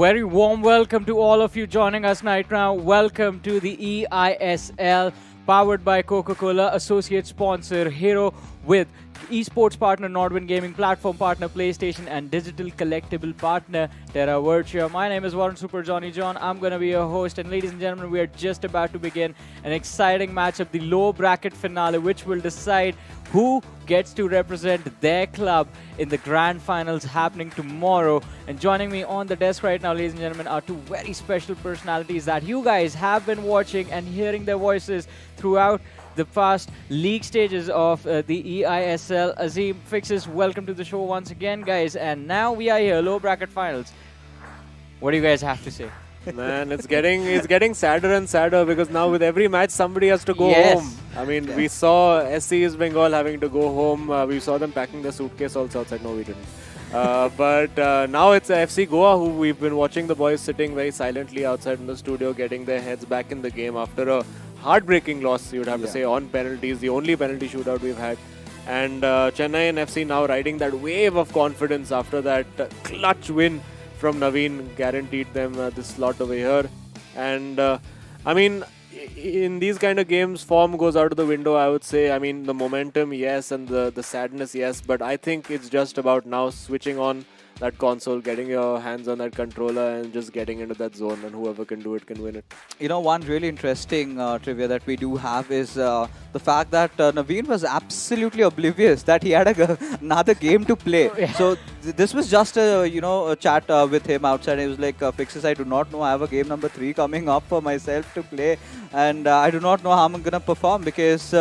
very warm welcome to all of you joining us right now. Welcome to the eISL, powered by Coca-Cola, associate sponsor Hero, with esports partner Nordwin Gaming, platform partner PlayStation, and digital collectible partner Terra Virtua. My name is Warren Super Johnny John. I'm going to be your host, and ladies and gentlemen, we are just about to begin an exciting matchup, the low bracket finale, which will decide who gets to represent their club in the grand finals happening tomorrow. And joining me on the desk right now, ladies and gentlemen, are two very special personalities that you guys have been watching and hearing their voices throughout the past league stages of the eISL. Azim, Fixes, welcome to the show once again, guys. And now we are here, low bracket finals. What do you guys have to say? Man, it's getting sadder and sadder because now with every match somebody has to go home. I mean, we saw SC East Bengal having to go home. We saw them packing their suitcase also outside. No, we didn't. But now it's FC Goa, who we've been watching the boys sitting very silently outside in the studio, getting their heads back in the game after a heartbreaking loss, you'd have to say, on penalties, the only penalty shootout we've had. And Chennaiyin FC now riding that wave of confidence after that clutch win from Naveen, guaranteed them this slot over here. And I mean, in these kind of games, form goes out of the window, I would say. I mean, the momentum, yes, and the sadness, yes. But I think it's just about now switching on that console, getting your hands on that controller and just getting into that zone, and whoever can do it can win it. You know, one really interesting trivia that we do have is the fact that Naveen was absolutely oblivious that he had another game to play. So this was just a chat with him outside. He was like, Fixes, I do not know. I have a game number 3 coming up for myself to play, and I do not know how I'm going to perform because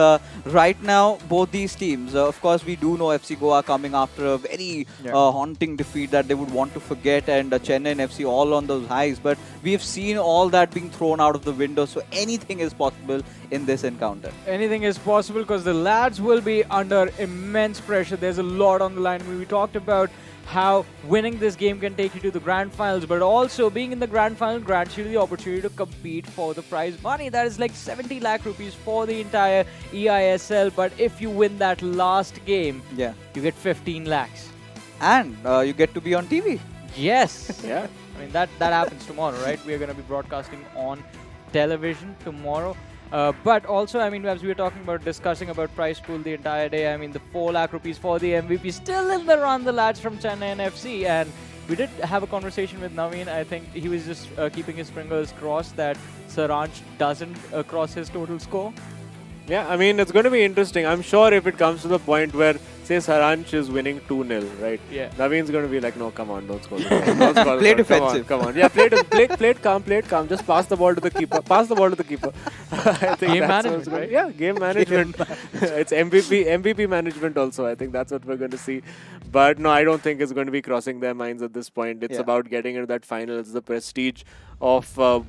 right now both these teams, of course, we do know FC Goa coming after a very haunting defeat that they would want to forget, and Chennai and FC all on those highs. But we have seen all that being thrown out of the window, so anything is possible in this encounter. Anything is possible because the lads will be under immense pressure. There's a lot on the line. We talked about how winning this game can take you to the grand finals, but also being in the grand final grants you the opportunity to compete for the prize money. That is like 70 lakh rupees for the entire eISL. But if you win that last game, you get 15 lakhs. And you get to be on TV. Yes. I mean, that happens tomorrow, right? We are going to be broadcasting on television tomorrow. But also, I mean, as we were talking about, discussing about prize pool the entire day, I mean, the 4 lakh rupees for the MVP still in the run, the lads from Chennai and FC. And we did have a conversation with Naveen. I think he was just keeping his fingers crossed that Saranch doesn't cross his total score. Yeah, I mean, it's going to be interesting. I'm sure if it comes to the point where, say, Saranch is winning 2-0, right? Yeah. Naveen's going to be like, no, come on, don't score. Don't score. Play defensive. Come on. Yeah, play it calm. Just pass the ball to the keeper. I think game management, right? Yeah, game management. It's MVP management also. I think that's what we're going to see. But no, I don't think it's going to be crossing their minds at this point. It's about getting into that final. It's the prestige of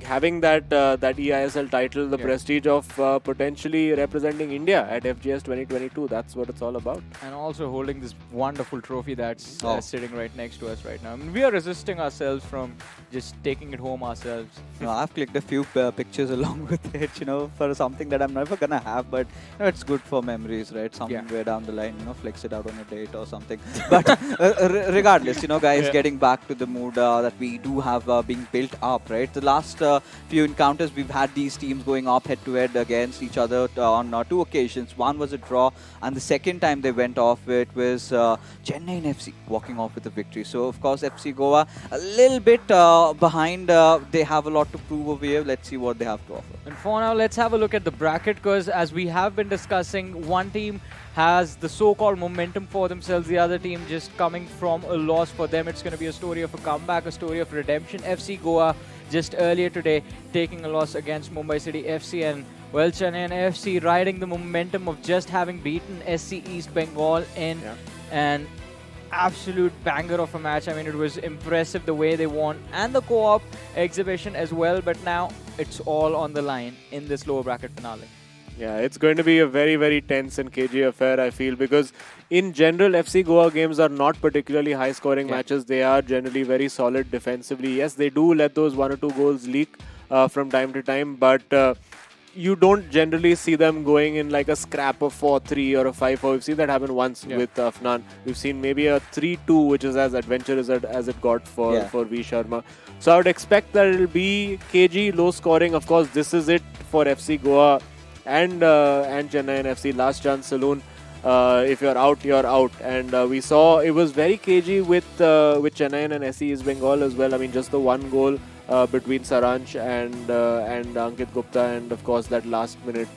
having that eISL title, the prestige of potentially representing India at FGS 2022. That's what it's all about. And also holding this wonderful trophy that's sitting right next to us right now. I mean, we are resisting ourselves from just taking it home ourselves. No, I've clicked a few pictures along with it, for something that I'm never going to have. But it's good for memories, right? Somewhere down the line, flex it out on a date or something. But regardless, guys, getting back to the mood that we do have being built up, right? The last few encounters, we've had these teams going up head-to-head against each other on 2 occasions. One was a draw, and the second time they went off, it was Chennai and FC walking off with a victory. So, of course, FC Goa a little bit behind. They have a lot to prove over here. Let's see what they have to offer. And for now, let's have a look at the bracket, because as we have been discussing, one team has the so-called momentum for themselves, the other team just coming from a loss. For them, it's going to be a story of a comeback, a story of redemption. FC Goa just earlier today taking a loss against Mumbai City FC, and well, Chennai FC riding the momentum of just having beaten SC East Bengal in an absolute banger of a match. I mean, it was impressive the way they won, and the co-op exhibition as well, but now it's all on the line in this lower bracket finale. Yeah, it's going to be a very, very tense and cagey affair, I feel, because in general, FC Goa games are not particularly high-scoring matches. They are generally very solid defensively. Yes, they do let those 1 or 2 goals leak from time to time, but you don't generally see them going in like a scrap of 4-3 or a 5-4. We've seen that happen once with Afnan. We've seen maybe a 3-2, which is as adventurous as it got for V Sharma. So I would expect that it'll be KG, low scoring. Of course, this is it for FC Goa and Chennaiyin FC. Last chance saloon. If you're out, you're out. And we saw it was very cagey with Chennaiyin and SC East Bengal as well. I mean, just the one goal between Saransh and Ankit Gupta, and of course that last minute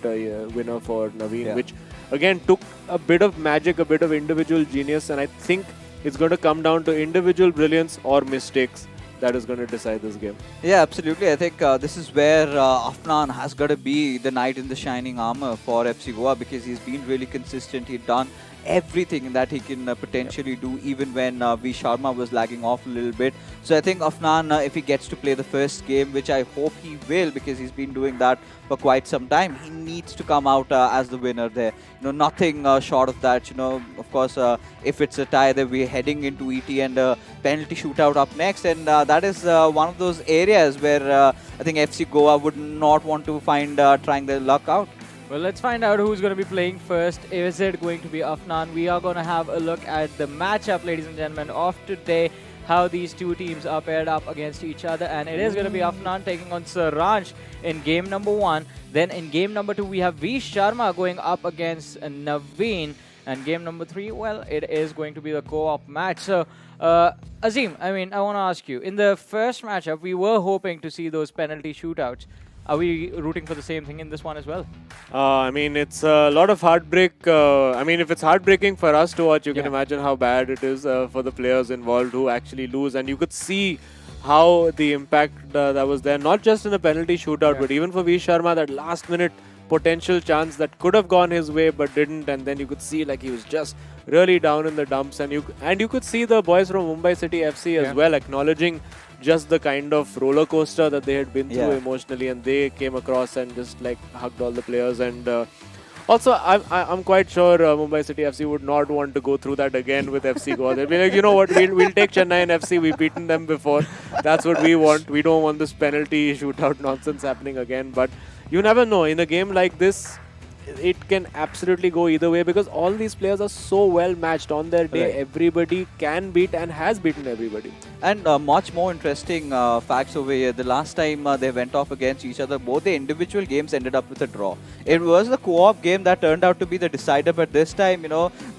winner for Naveen, which again took a bit of magic, a bit of individual genius, and I think it's going to come down to individual brilliance or mistakes that is going to decide this game. Yeah, absolutely. I think this is where Afnan has got to be the knight in the shining armor for FC Goa, because he's been really consistent. He's done everything that he can potentially do, even when V Sharma was lagging off a little bit. So I think Afnan, if he gets to play the first game, which I hope he will, because he's been doing that for quite some time, he needs to come out as the winner there. Nothing short of that. Of course, if it's a tie, then we're heading into ET and penalty shootout up next, and that is one of those areas where I think FC Goa would not want to find trying their luck out. Well, let's find out who's going to be playing first. Is it going to be Afnan? We are going to have a look at the matchup, ladies and gentlemen, of today, how these two teams are paired up against each other. And it is going to be Afnan taking on Saransh in game number 1. Then in game number 2, we have V Sharma going up against Naveen. And game number 3, well, it is going to be the co-op match. So, Azim, I want to ask you, in the first matchup, we were hoping to see those penalty shootouts. Are we rooting for the same thing in this one as well? It's a lot of heartbreak. If it's heartbreaking for us to watch, you can imagine how bad it is for the players involved who actually lose. And you could see how the impact that was there, not just in a penalty shootout, but even for V Sharma, that last minute potential chance that could have gone his way but didn't. And then you could see like he was just really down in the dumps. And you could see the boys from Mumbai City FC as well acknowledging just the kind of roller coaster that they had been through emotionally, and they came across and just like hugged all the players. And also, I'm quite sure Mumbai City FC would not want to go through that again with FC Goa. They'd be like, you know what, we'll take Chennaiyin FC. We've beaten them before. That's what we want. We don't want this penalty shootout nonsense happening again. But you never know. In a game like this, it can absolutely go either way, because all these players are so well matched on their day. Everybody can beat and has beaten everybody. And much more interesting facts over here. The last time they went off against each other, both the individual games ended up with a draw. It was the co-op game that turned out to be the decider, but this time,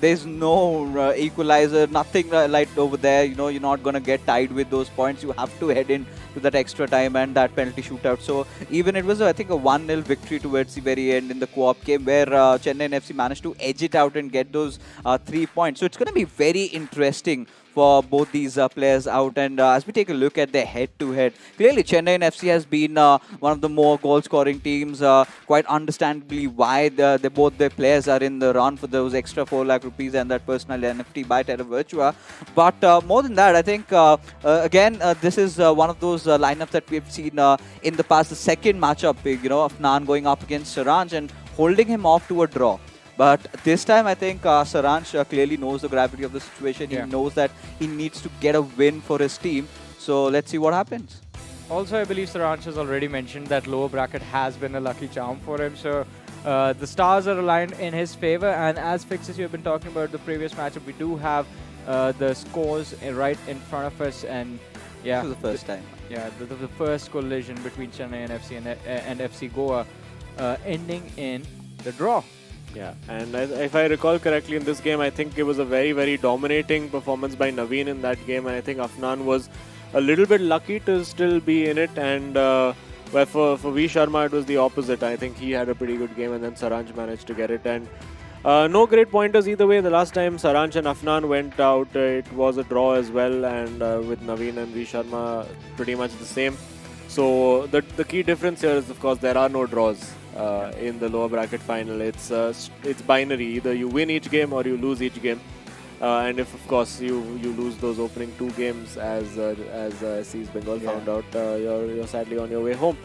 there's no equalizer, nothing like over there. You're not going to get tied with those points. You have to head in to that extra time and that penalty shootout. So even it was, I think, a 1-0 victory towards the very end in the co-op game, where Chennaiyin FC managed to edge it out and get those 3 points. So it's going to be very interesting for both these players out. And as we take a look at their head-to-head, clearly Chennaiyin FC has been one of the more goal-scoring teams. Quite understandably why both their players are in the run for those extra 4 lakh rupees and that personal NFT by Terra Virtua. But more than that, I think, again, this is one of those lineups that we've seen in the past. The second matchup, of Nan going up against Saransh and holding him off to a draw. But this time, I think Saransh clearly knows the gravity of the situation. He knows that he needs to get a win for his team. So let's see what happens. Also, I believe Saransh has already mentioned that lower bracket has been a lucky charm for him. So the stars are aligned in his favor. And as Fixes, you have been talking about the previous matchup, we do have the scores right in front of us. And this is the first time. Yeah, the first collision between Chennaiyin FC and FC Goa ending in the draw. Yeah, and if I recall correctly in this game, I think it was a very, very dominating performance by Naveen in that game, and I think Afnan was a little bit lucky to still be in it, and where for V Sharma it was the opposite. I think he had a pretty good game, and then Saransh managed to get it, and no great pointers either way. The last time Saransh and Afnan went out, it was a draw as well, and with Naveen and V Sharma pretty much the same. So the key difference here is, of course, there are no draws in the lower bracket final. It's binary. Either you win each game or you lose each game. And if, of course, you lose those opening 2 games, as East Bengal found out, you're sadly on your way home.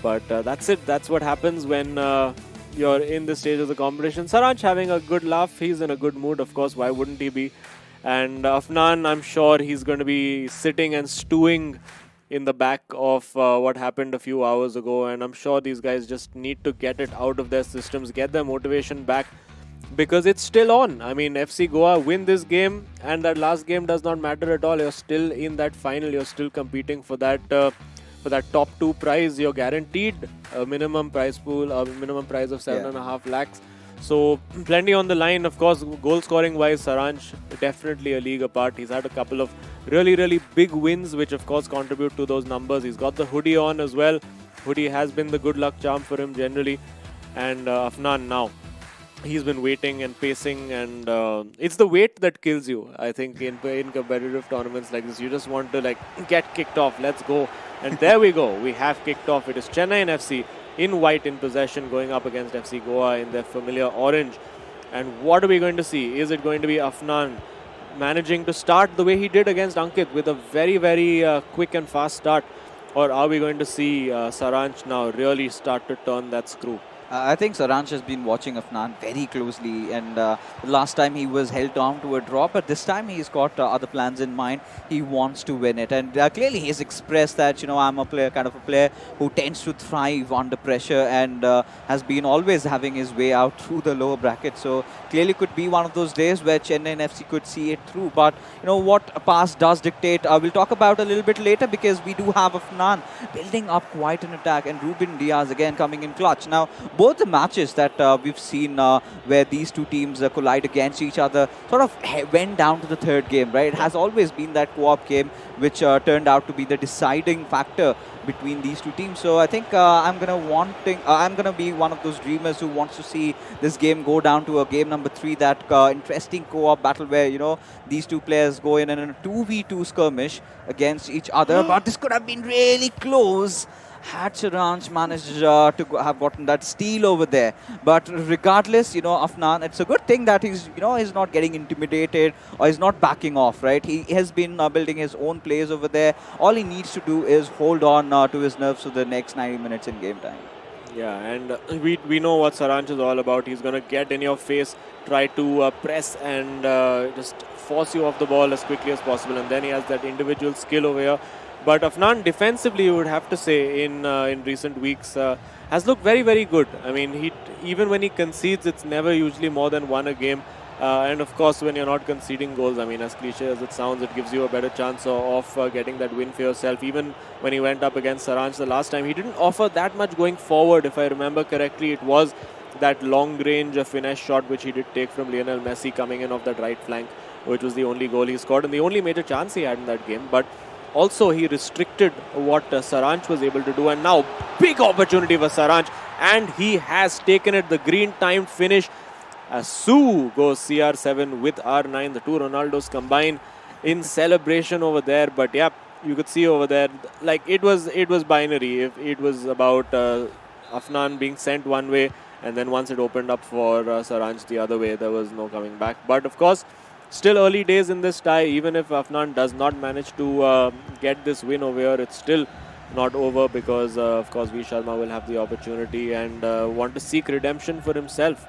But that's it. That's what happens when you're in this stage of the competition. Saransh having a good laugh. He's in a good mood, of course. Why wouldn't he be? And Afnan, I'm sure he's going to be sitting and stewing in the back of what happened a few hours ago, and I'm sure these guys just need to get it out of their systems, get their motivation back, because it's still on. I mean, FC Goa win this game, and that last game does not matter at all. You're still in that final. You're still competing for that top 2 prize. You're guaranteed a minimum prize pool, a minimum prize of 7.5 lakhs. So plenty on the line. Of course, goal scoring wise, Saransh definitely a league apart. He's had a couple of really big wins, which of course contribute to those numbers. He's got the hoodie on as well. Hoodie has been the good luck charm for him generally. And Afnan now, he's been waiting and pacing, and it's the wait that kills you. I think in competitive tournaments like this, you just want to like get kicked off. Let's go. And there we go. We have kicked off. It is Chennaiyin FC in white in possession, going up against FC Goa in their familiar orange. And what are we going to see? Is it going to be Afnan managing to start the way he did against Ankit with a very quick and fast start? Or are we going to see Saransh now really start to turn that screw? I think Saransh has been watching Afnan very closely, and last time he was held on to a draw, but this time he's got other plans in mind. He wants to win it, and clearly he's expressed that, you know, I'm a player, kind of a player who tends to thrive under pressure, and has been always having his way out through the lower bracket. So clearly could be one of those days where Chennaiyin FC could see it through. But you know what past does dictate, we'll talk about a little bit later, because we do have Afnan building up quite an attack, and Ruben Diaz again coming in clutch. Now, both the matches that we've seen where these two teams collide against each other sort of went down to the third game, right? It has always been that co-op game which turned out to be the deciding factor between these two teams. So I think I'm gonna be one of those dreamers who wants to see this game go down to a game number 3, that interesting co-op battle where, you know, these two players go in a 2v2 skirmish against each other. But this could have been really close had Saransh managed to have gotten that steal over there. But regardless, you know, Afnan, it's a good thing that he's not getting intimidated or he's not backing off, right? He has been building his own plays over there. All he needs to do is hold on to his nerves for the next 90 minutes in game time. Yeah, and we know what Saransh is all about. He's going to get in your face, try to press and just force you off the ball as quickly as possible. And then he has that individual skill over here. But Afnan defensively, you would have to say, in recent weeks, has looked very good. I mean, even when he concedes, it's never usually more than one a game. And of course, when you're not conceding goals, I mean, as cliche as it sounds, it gives you a better chance of getting that win for yourself. Even when he went up against Saransh the last time, he didn't offer that much going forward. If I remember correctly, it was that long-range finesse shot which he did take from Lionel Messi coming in off that right flank, which was the only goal he scored and the only major chance he had in that game. But also, he restricted what Saransh was able to do. And now, big opportunity for Saransh. And he has taken it. The green timed finish. Su goes CR7 with R9. The two Ronaldos combine in celebration over there. But yeah, you could see over there, like it was binary. If it was about Afnan being sent one way, and then once it opened up for Saransh the other way, there was no coming back. But of course, still early days in this tie. Even if Afnan does not manage to get this win over here, it's still not over, because of course V Sharma will have the opportunity and want to seek redemption for himself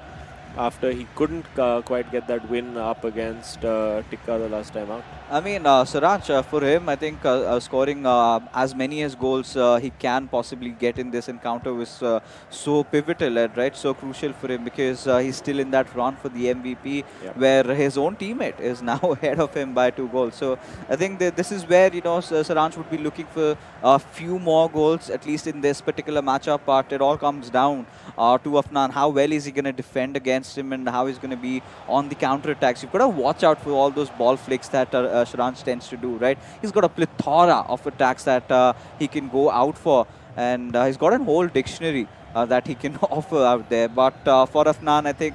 after he couldn't quite get that win up against Tikka the last time out. I mean, Saransh, for him, I think scoring as many as goals he can possibly get in this encounter was so pivotal, right? So crucial for him, because he's still in that run for the MVP, where his own teammate is now ahead of him by 2 goals. So I think that this is where, you know, Saransh would be looking for a few more goals, at least in this particular matchup. But it all comes down to Afnan. How well is he going to defend against him, and how he's going to be on the counter attacks? You've got to watch out for all those ball flicks that Saransh tends to do, right? He's got a plethora of attacks that he can go out for, and he's got a whole dictionary that he can offer out there. But for Afnan, I think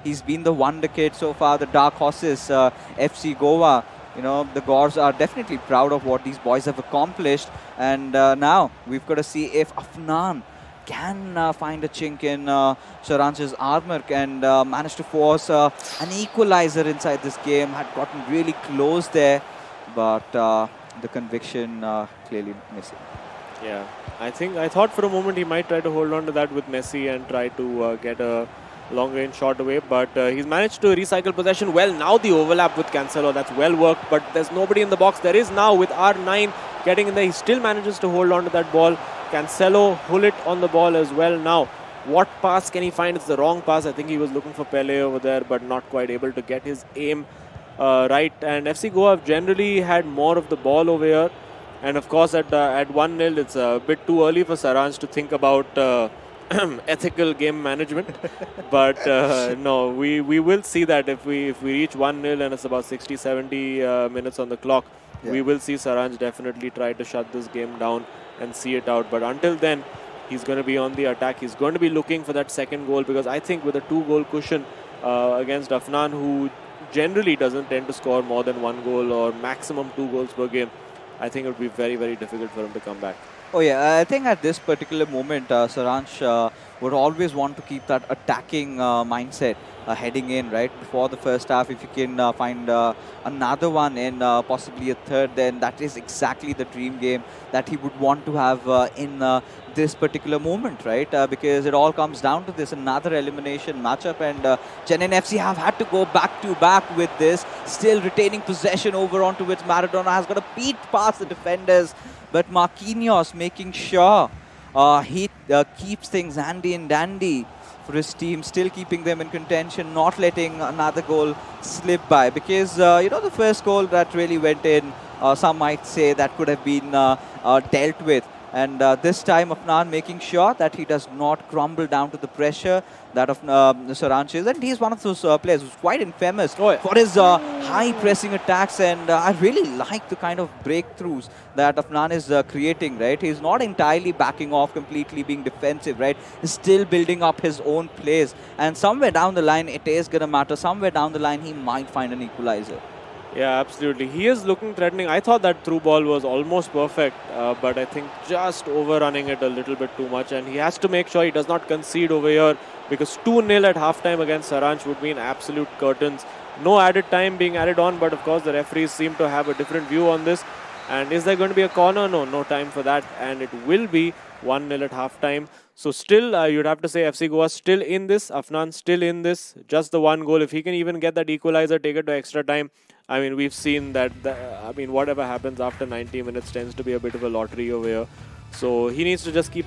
he's been the wonder kid so far. The Dark Horses, FC Goa, you know, the Gors are definitely proud of what these boys have accomplished. And now we've got to see if Afnan can find a chink in Saransh's armor and manage to force an equalizer inside this game. Had gotten really close there, but the conviction clearly missing. Yeah, I thought for a moment he might try to hold on to that with Messi and try to get a long range shot away, but he's managed to recycle possession well. Now the overlap with Cancelo, that's well worked, but there's nobody in the box. There is now with R9 getting in there. He still manages to hold on to that ball. Cancelo pull it on the ball as well now. What pass can he find? It's the wrong pass. I think he was looking for Pele over there, but not quite able to get his aim right. And FC Goa have generally had more of the ball over here. And of course, at 1-0, it's a bit too early for Saranj to think about ethical game management. But no, we will see that if we reach 1-0 and it's about 60, 70 minutes on the clock, we will see Saranj definitely try to shut this game down and see it out. But until then, he's going to be on the attack. He's going to be looking for that second goal, because I think with a 2-goal cushion against Afnan, who generally doesn't tend to score more than 1 goal or maximum 2 goals per game, I think it would be very, very difficult for him to come back. Oh yeah, I think at this particular moment, Saranj would always want to keep that attacking mindset heading in, right? Before the first half, if you can find another one and possibly a third, then that is exactly the dream game that he would want to have in this particular moment, right? Because it all comes down to this, another elimination matchup, and Chennaiyin FC have had to go back to back with this, still retaining possession over onto which Maradona has got a beat past the defenders, but Marquinhos making sure he keeps things handy and dandy for his team, still keeping them in contention, not letting another goal slip by. Because, the first goal that really went in, some might say that could have been dealt with. And this time, Afnan making sure that he does not crumble down to the pressure that of Saranj is. And he's one of those players who's quite infamous for his high pressing attacks. And I really like the kind of breakthroughs that Afnan is creating, right? He's not entirely backing off, completely being defensive, right? He's still building up his own plays. And somewhere down the line, it is going to matter. Somewhere down the line, he might find an equalizer. Yeah, absolutely. He is looking threatening. I thought that through ball was almost perfect, but I think just overrunning it a little bit too much. And he has to make sure he does not concede over here, because 2-0 at halftime against Saranj would mean absolute curtains. No added time being added on, but of course the referees seem to have a different view on this. And is there going to be a corner? No, no time for that. And it will be 1-0 at halftime. So still, you'd have to say FC Goa still in this. Afnan still in this. Just the 1 goal. If he can even get that equalizer, take it to extra time. I mean, we've seen that, whatever happens after 90 minutes tends to be a bit of a lottery over here. So he needs to just keep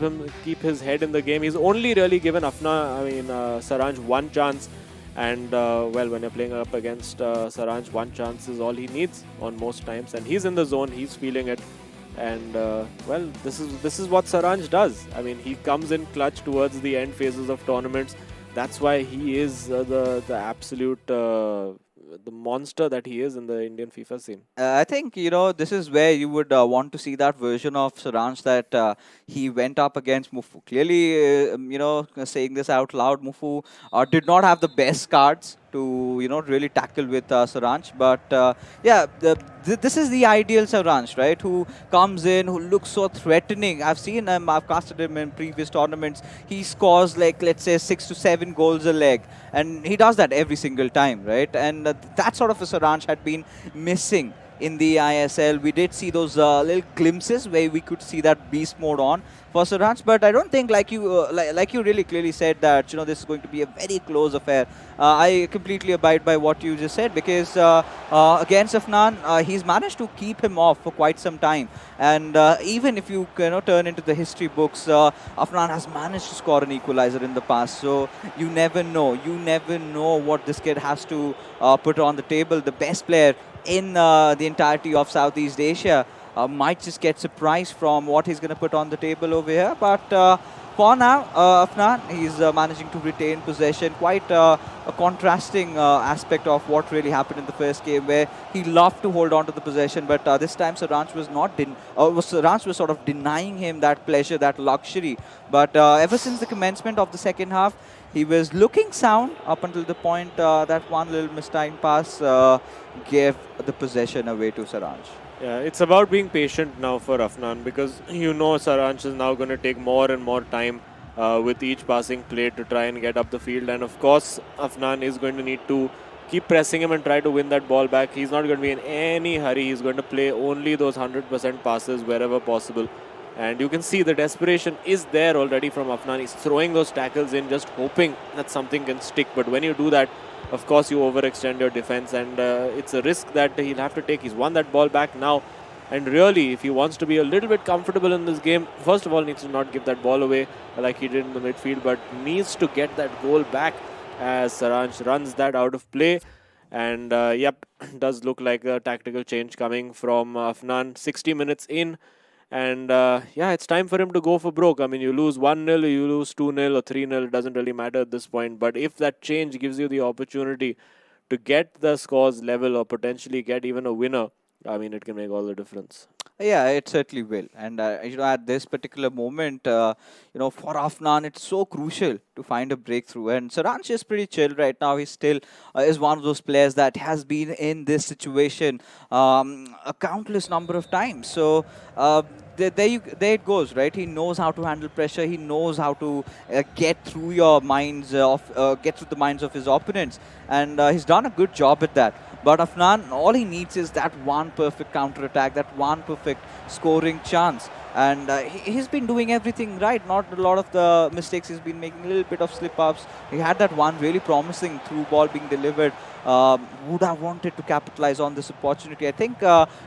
his head in the game. He's only really given Saranj one chance. And, when you're playing up against Saranj, one chance is all he needs on most times. And he's in the zone. He's feeling it. And, this is what Saranj does. I mean, he comes in clutch towards the end phases of tournaments. That's why he is the absolute... the monster that he is in the Indian FIFA scene. I think, this is where you would want to see that version of Saranj that he went up against Mufu. Clearly, saying this out loud, Mufu did not have the best cards to, really tackle with Saranj. But, this is the ideal Saranj, right? Who comes in, who looks so threatening. I've seen him, I've casted him in previous tournaments. He scores, let's say, 6 to 7 goals a leg. And he does that every single time, right? And that sort of a Saranj had been missing in the eISL. We did see those little glimpses where we could see that beast mode on for Saranj, but I don't think, like you really clearly said, that this is going to be a very close affair. I completely abide by what you just said, because against Afnan, he's managed to keep him off for quite some time. And even if you turn into the history books, Afnan has managed to score an equalizer in the past. So you never know. You never know what this kid has to put on the table. The best player in the entirety of Southeast Asia might just get surprised from what he's going to put on the table over here. But for now, Afnan, he's managing to retain possession. Quite a contrasting aspect of what really happened in the first game, where he loved to hold on to the possession, but this time Saranj was not Saranj was sort of denying him that pleasure, that luxury. But ever since the commencement of the second half, he was looking sound up until the point that one little mistimed pass gave the possession away to Saranj. Yeah, it's about being patient now for Afnan, because Saranj is now going to take more and more time with each passing play to try and get up the field. And of course, Afnan is going to need to keep pressing him and try to win that ball back. He's not going to be in any hurry. He's going to play only those 100% passes wherever possible. And you can see the desperation is there already from Afnan. He's throwing those tackles in, just hoping that something can stick. But when you do that, of course, you overextend your defense, and it's a risk that he'll have to take. He's won that ball back now. And really, if he wants to be a little bit comfortable in this game, first of all, needs to not give that ball away like he did in the midfield, but needs to get that goal back as Saransh runs that out of play. And yep, does look like a tactical change coming from Afnan. 60 minutes in. And yeah, it's time for him to go for broke. I mean, you lose 1-0, you lose 2-0 or 3-0, it doesn't really matter at this point. But if that change gives you the opportunity to get the scores level or potentially get even a winner, I mean, it can make all the difference. Yeah, it certainly will. And at this particular moment, for Afnan, it's so crucial to find a breakthrough. And Saransh is pretty chill right now. He still is one of those players that has been in this situation a countless number of times. So there it goes, right? He knows how to handle pressure. He knows how to get through the minds of his opponents, and he's done a good job at that. But Afnan, all he needs is that one perfect counter-attack, that one perfect scoring chance. And he's been doing everything right. Not a lot of the mistakes. He's been making a little bit of slip-ups. He had that one really promising through ball being delivered. Would have wanted to capitalize on this opportunity. I think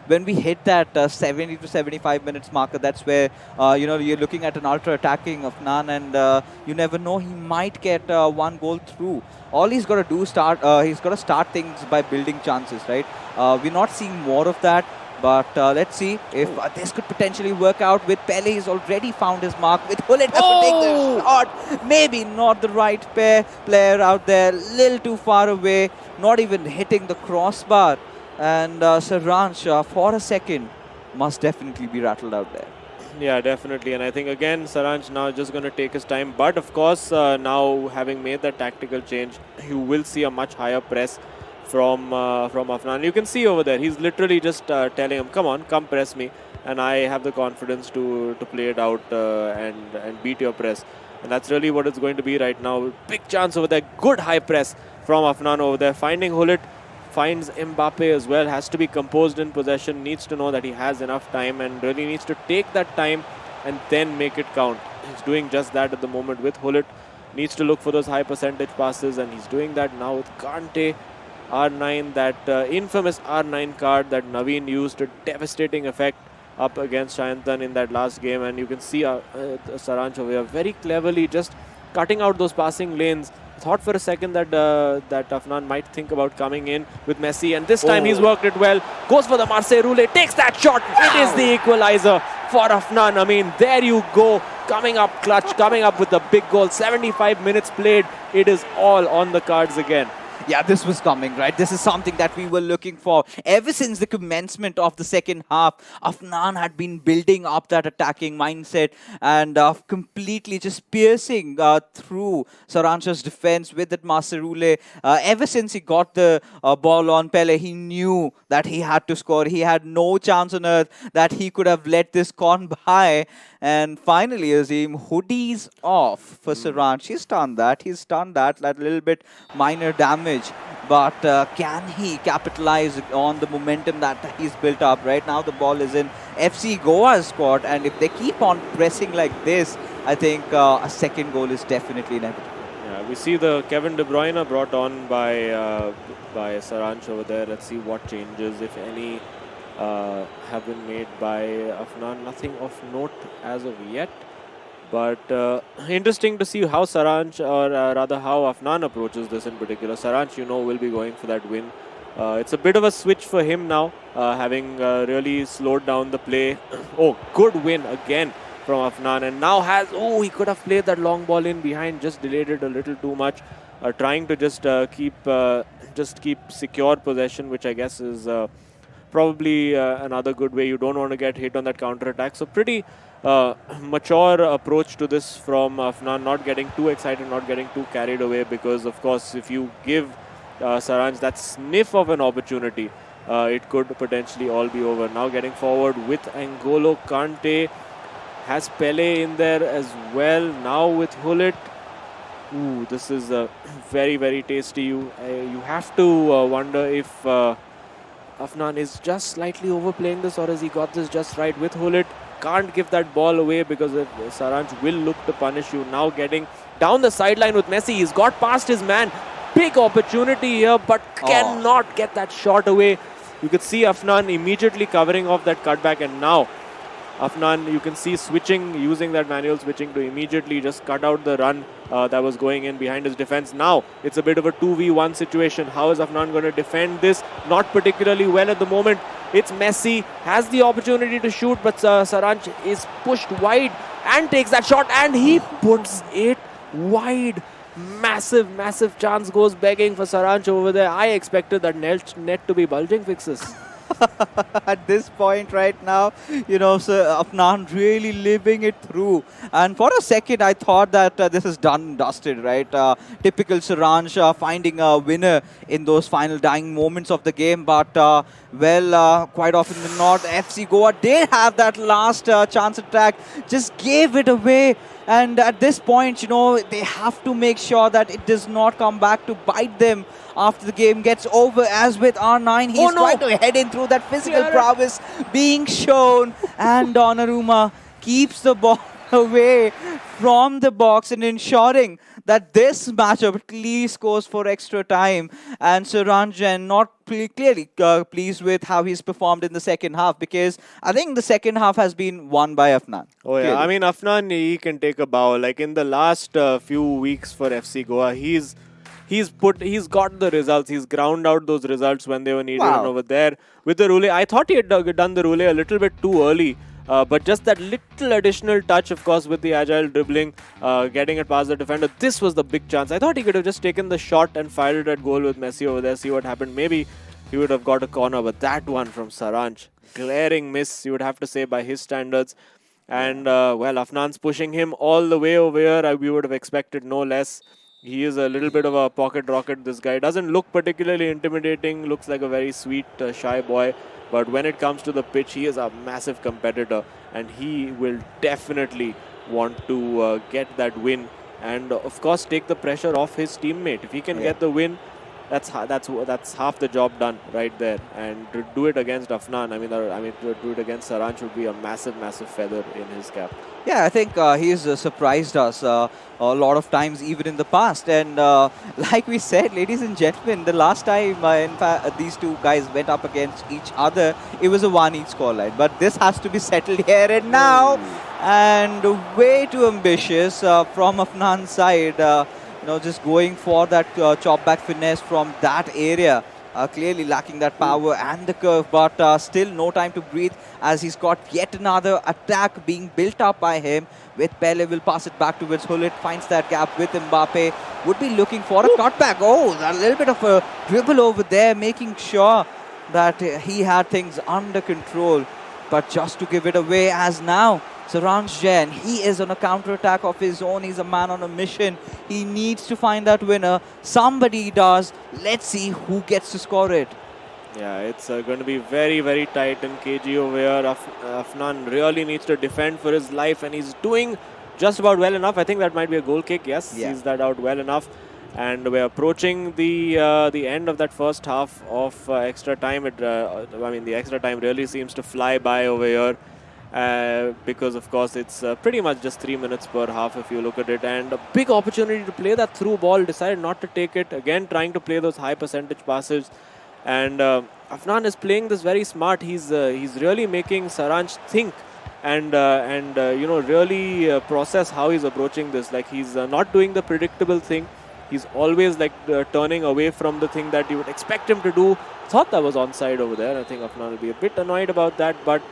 when we hit that 70 to 75 minutes marker, that's where you're looking at an ultra-attacking Afnan, and you never know, he might get one goal through. All he's got to do he's got to start things by building chances, right? We're not seeing more of that. But let's see if this could potentially work out with Pele. He's already found his mark. With Hullet have to take the shot. Maybe not the right player out there. Little too far away. Not even hitting the crossbar. And Saransh, for a second, must definitely be rattled out there. Yeah, definitely. And I think, again, Saransh now just going to take his time. But, of course, now having made that tactical change, you will see a much higher press from Afnan. You can see over there, he's literally just telling him, come press me, and I have the confidence to play it out and beat your press. And that's really what it's going to be right now. Big chance over there, good high press from Afnan over there, finding Hullet, finds Mbappe as well, has to be composed in possession, needs to know that he has enough time and really needs to take that time and then make it count. He's doing just that at the moment with Hullet, needs to look for those high percentage passes, and he's doing that now with Kante. R9, that infamous R9 card that Naveen used, a devastating effect up against Chennaiyin in that last game. And you can see Saransh over here very cleverly just cutting out those passing lanes. Thought for a second that Afnan might think about coming in with Messi, and this time he's worked it well. Goes for the Marseille Roulé, takes that shot. It is the equalizer for Afnan. I mean, there you go. Coming up clutch, coming up with the big goal. 75 minutes played. It is all on the cards again. Yeah, this was coming, right? This is something that we were looking for. Ever since the commencement of the second half, Afnan had been building up that attacking mindset and completely just piercing through Saransh's defense with that Maserule. Ever since he got the ball on Pele, he knew that he had to score. He had no chance on earth that he could have let this con by. And finally, Azim, hoodies off for Saransh. He's done that. That little bit minor damage. But can he capitalize on the momentum that he's built up? Right now, the ball is in FC Goa's squad. And if they keep on pressing like this, I think a second goal is definitely inevitable. Yeah, we see the Kevin De Bruyne brought on by Saransh over there. Let's see what changes, if any, have been made by Afnan. Nothing of note as of yet. But interesting to see how Saransh, or rather how Afnan approaches this in particular. Saransh, will be going for that win. It's a bit of a switch for him now, having really slowed down the play. Oh, good win again from Afnan. And now he could have played that long ball in behind, just delayed it a little too much. Trying to just keep secure possession, which I guess is probably another good way. You don't want to get hit on that counter attack. So pretty mature approach to this from Afnan, not getting too excited, not getting too carried away, because of course if you give Saransh that sniff of an opportunity, it could potentially all be over. Now getting forward with N'Golo Kante, has Pele in there as well, now with Hullet. Ooh, this is very, very tasty. You have to wonder if Afnan is just slightly overplaying this, or has he got this just right with Hullet. can't give that ball away because Saranch will look to punish you. Now getting down the sideline with Messi. He's got past his man. Big opportunity here, but cannot get that shot away. You could see Afnan immediately covering off that cutback, and now Afnan, you can see switching, using that manual switching to immediately just cut out the run that was going in behind his defense. Now it's a bit of a 2v1 situation. How is Afnan going to defend this? Not particularly well at the moment. It's Messi, has the opportunity to shoot, but Saranch is pushed wide and takes that shot, and he puts it wide. Massive, massive chance goes begging for Saranch over there. I expected that net to be bulging fixes. At this point right now, you know, so Afnan really living it through. And for a second, I thought that this is done and dusted, right? Typical Saranch finding a winner in those final dying moments of the game. But, quite often than not, FC Goa did have that last chance attack, just gave it away. And at this point, you know, they have to make sure that it does not come back to bite them after the game gets over. As with R9, he's trying to head in through that physical prowess being shown. And Donnarumma keeps the ball away from the box and ensuring that this matchup at least goes for extra time. And Saranjan not clearly pleased with how he's performed in the second half, because I think the second half has been won by Afnan. Oh yeah, clearly. I mean Afnan, he can take a bow. Like in the last few weeks for FC Goa, he's got the results. He's ground out those results when they were needed. And over there with the Rule, I thought he had done the Rule a little bit too early. But just that little additional touch, of course, with the agile dribbling, getting it past the defender, this was the big chance. I thought he could have just taken the shot and fired it at goal with Messi over there, see what happened. Maybe he would have got a corner, but that one from Saranch, glaring miss, you would have to say, by his standards. And, Afnan's pushing him all the way over here. We would have expected no less. He is a little bit of a pocket rocket, this guy. Doesn't look particularly intimidating, looks like a very sweet, shy boy. But when it comes to the pitch, he is a massive competitor, and he will definitely want to get that win and, of course, take the pressure off his teammate. If he can get the win, that's half the job done right there. And to do it against Afnan, to do it against Saranch would be a massive, massive feather in his cap. Yeah, I think he's surprised us a lot of times, even in the past. And like we said, ladies and gentlemen, the last time in fact, these two guys went up against each other, it was a 1-each scoreline. But this has to be settled here and now. And way too ambitious from Afnan's side. Just going for that chop back finesse from that area. Clearly lacking that power and the curve, but still no time to breathe, as he's got yet another attack being built up by him. With Pele, will pass it back towards Hullet, finds that gap with Mbappe, would be looking for a cutback. Oh, a little bit of a dribble over there, making sure that he had things under control, but just to give it away. As now Saranch Jain, he is on a counter-attack of his own. He's a man on a mission. He needs to find that winner. Somebody does. Let's see who gets to score it. Yeah, it's going to be very, very tight and cagey over here. Afnan really needs to defend for his life, and he's doing just about well enough. I think that might be a goal kick. Yes, sees that out well enough. And we're approaching the end of that first half of extra time. The extra time really seems to fly by over here. Because of course it's pretty much just 3 minutes per half if you look at it, and a big opportunity to play that through ball, decided not to take it, again trying to play those high percentage passes. And Afnan is playing this very smart. He's really making Saranch think and really process how he's approaching this. Like he's not doing the predictable thing. He's always like turning away from the thing that you would expect him to do. Thought that was onside over there. I think Afnan will be a bit annoyed about that, but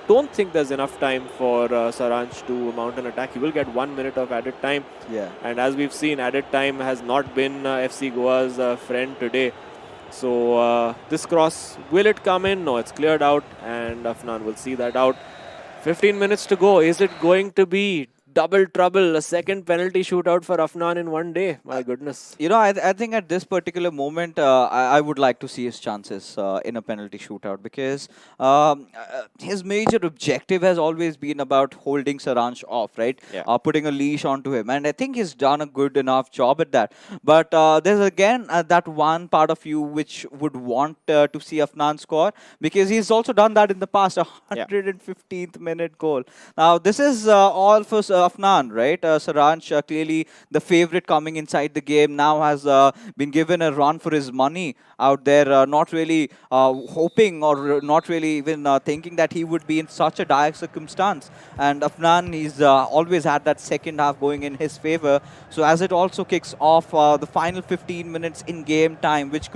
don't think there's enough time for Saranch to mount an attack. He will get 1 minute of added time. Yeah. And as we've seen, added time has not been FC Goa's friend today. So this cross, will it come in? No, it's cleared out, and Afnan will see that out. 15 minutes to go. Is it going to be double trouble. A second penalty shootout for Afnan in one day. My goodness. You know, I think at this particular moment, I would like to see his chances in a penalty shootout because his major objective has always been about holding Saransh off, right? Yeah. Putting a leash onto him. And I think he's done a good enough job at that. But there's again that one part of you which would want to see Afnan score because he's also done that in the past, a 115th minute goal. Now, this is all for Afnan, right? Saransh, clearly the favorite coming inside the game, now has been given a run for his money out there, not really hoping or not really even thinking that he would be in such a dire circumstance. And Afnan, he's always had that second half going in his favor. So as it also kicks off the final 15 minutes in game time, which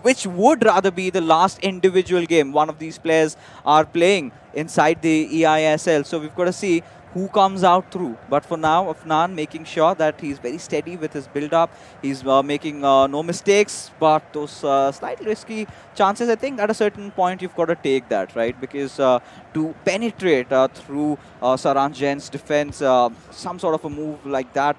which would rather be the last individual game one of these players are playing inside the eISL. So we've got to see who comes out through. But for now, Afnan making sure that he's very steady with his build-up. He's making no mistakes, but those slightly risky chances, I think at a certain point you've got to take that, right? Because to penetrate through Saransh Jain's defense, some sort of a move like that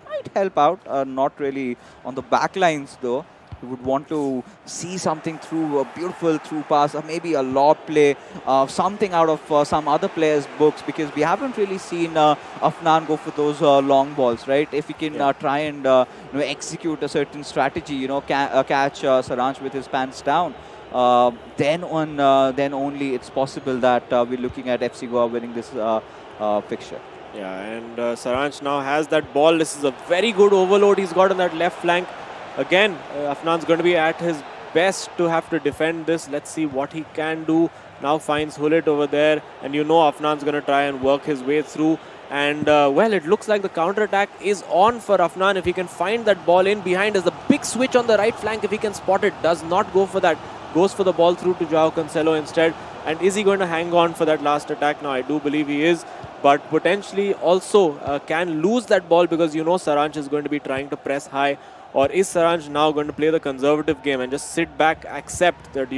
might help out. Not really on the back lines, though. You would want to see something through a beautiful through pass or maybe a lob play, something out of some other players' books, because we haven't really seen Afnan go for those long balls, right? If he can try and execute a certain strategy, catch Saransh with his pants down, then only it's possible that we're looking at FC Goa winning this fixture. Yeah, and Saransh now has that ball. This is a very good overload he's got on that left flank. Again, Afnan's going to be at his best to have to defend this. Let's see what he can do. Now finds Hullet over there. And Afnan's going to try and work his way through. And, well, it looks like the counter-attack is on for Afnan. If he can find that ball in behind, there's a big switch on the right flank. If he can spot it, does not go for that. Goes for the ball through to Joao Cancelo instead. And is he going to hang on for that last attack? Now, I do believe he is. But potentially also can lose that ball because Saransh is going to be trying to press high. Or is Saransh now going to play the conservative game and just sit back, accept that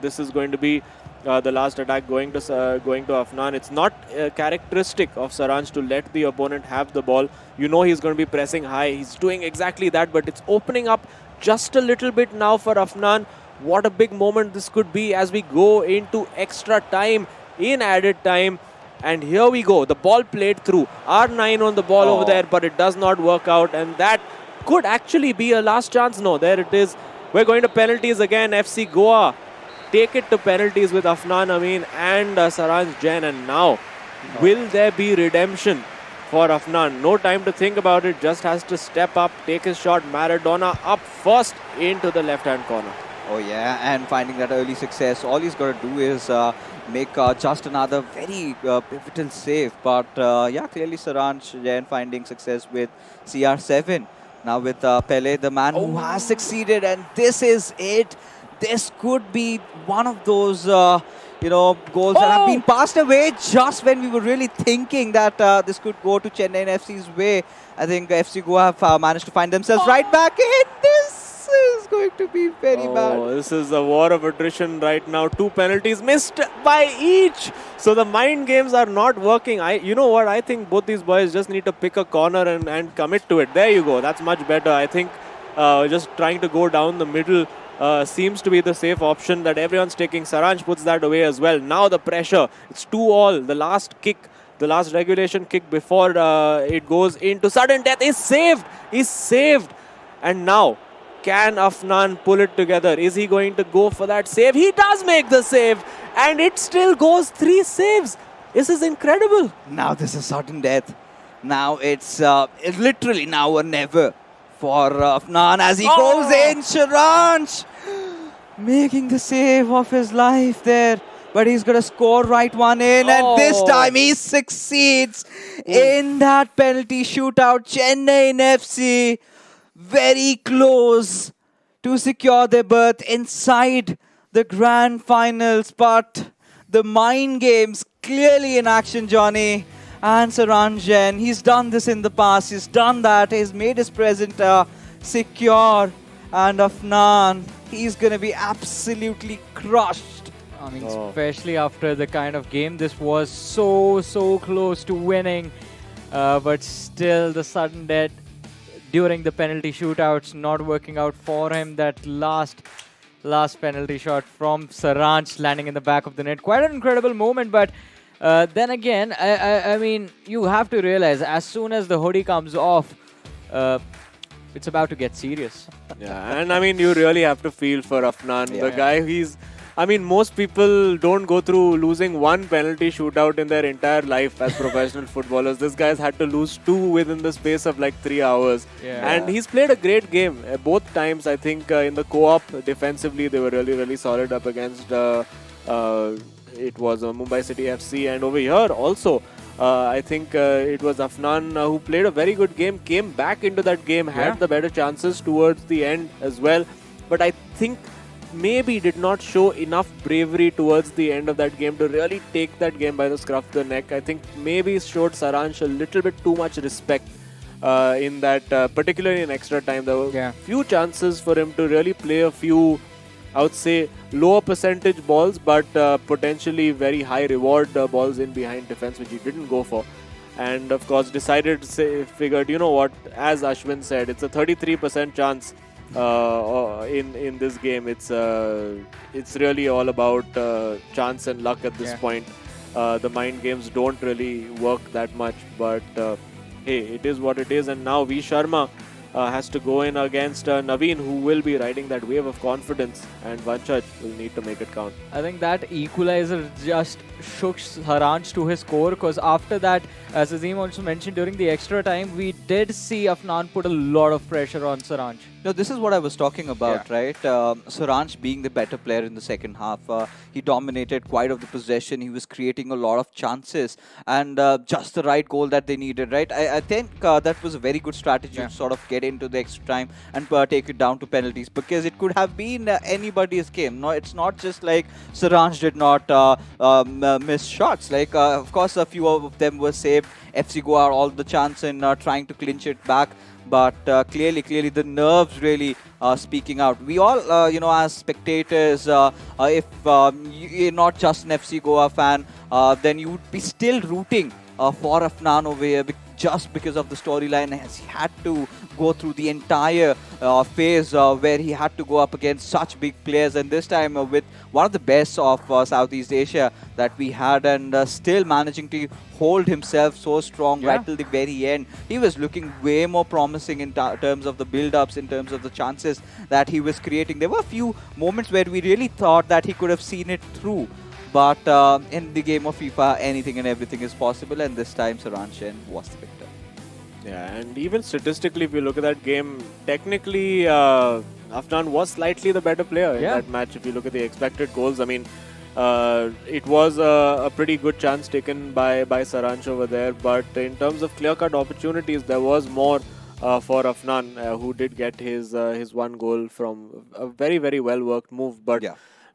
this is going to be the last attack going to Afnan. It's not characteristic of Saransh to let the opponent have the ball. He's going to be pressing high. He's doing exactly that, but it's opening up just a little bit now for Afnan. What a big moment this could be as we go into extra time, in added time. And here we go. The ball played through. R9 on the ball over there, but it does not work out. And that could actually be a last chance. No, there it is. We're going to penalties again. FC Goa take it to penalties with Afnan Amin and Saransh Jain. And now, will there be redemption for Afnan? No time to think about it. Just has to step up, take his shot. Maradona up first into the left-hand corner. Oh yeah, and finding that early success. All he's got to do is make just another very pivotal save. But yeah, clearly Saransh Jain finding success with CR7. Now with Pele, the man who has succeeded, and this is it. This could be one of those, goals that have been passed away just when we were really thinking that this could go to Chennaiyin FC's way. I think FC Goa have managed to find themselves right back in. This is going to be very bad. This is a war of attrition right now. 2 penalties missed by each. So the mind games are not working. You know what? I think both these boys just need to pick a corner and commit to it. There you go. That's much better. I think just trying to go down the middle seems to be the safe option that everyone's taking. Saransh puts that away as well. Now the pressure. It's 2-all. The last kick, the last regulation kick before it goes into sudden death is saved. Is saved. And now, can Afnan pull it together? Is he going to go for that save? He does make the save. And it still goes 3 saves. This is incredible. Now this is sudden death. Now it's literally now or never for Afnan as he goes in. Saransh making the save of his life there. But he's going to score right one in. And this time he succeeds in that penalty shootout. Chennaiyin FC very close to secure their berth inside the grand finals. But the mind games clearly in action, Johnny. And Saransh Jain, he's done this in the past. He's done that. He's made his present secure. And Afnan, he's going to be absolutely crushed. I mean, especially after the kind of game this was, so close to winning. but still the sudden death during the penalty shootouts not working out for him. That last penalty shot from Saranch landing in the back of the net. Quite an incredible moment, but then again, I mean, you have to realize as soon as the hoodie comes off, it's about to get serious. Yeah, and I mean, you really have to feel for Afnan. Yeah. The guy, I mean, most people don't go through losing one penalty shootout in their entire life as professional footballers. This guy's had to lose 2 within the space of like 3 hours. Yeah. And he's played a great game. Both times, I think, in the co-op, defensively, they were really solid up against, it was Mumbai City FC. And over here also, I think it was Afnan who played a very good game, came back into that game, had the better chances towards the end as well. But I think maybe did not show enough bravery towards the end of that game to really take that game by the scruff of the neck. I think maybe showed Saranch a little bit too much respect in that, particularly in extra time. There were few chances for him to really play a few, I would say, lower percentage balls, but potentially very high reward balls in behind defense, which he didn't go for. And of course, figured, you know what, as Ashwin said, it's a 33% chance in this game. It's really all about chance and luck at this point. The mind games don't really work that much, but hey, it is what it is. And now V Sharma has to go in against Naveen, who will be riding that wave of confidence, and Vanchaj will need to make it count. I think that equalizer just shook Saranch to his core, because after that, as Azim also mentioned, during the extra time, we did see Afnan put a lot of pressure on Saranch. No, this is what I was talking about, right? Saranch being the better player in the second half. He dominated quite of the possession. He was creating a lot of chances, and just the right goal that they needed, right? I think that was a very good strategy to sort of get into the extra time and take it down to penalties, because it could have been anybody's game. No, it's not just like Saranch did not miss shots. Like, of course, a few of them were saved. FC Goa all the chance in trying to clinch it back. But clearly the nerves really speaking out. We all, as spectators, if you're not just an FC Goa fan, then you would be still rooting for Afnan over here, just because of the storyline. He had to go through the entire phase where he had to go up against such big players, and this time with one of the best of Southeast Asia that we had, and still managing to hold himself so strong right till the very end. He was looking way more promising in terms of the build-ups, in terms of the chances that he was creating. There were a few moments where we really thought that he could have seen it through. But in the game of FIFA, anything and everything is possible, and this time Saranch was the victor. Yeah, and even statistically, if you look at that game, technically Afnan was slightly the better player in that match. If you look at the expected goals, I mean, it was a pretty good chance taken by Saranch over there. But in terms of clear-cut opportunities, there was more for Afnan, who did get his one goal from a very well-worked move. But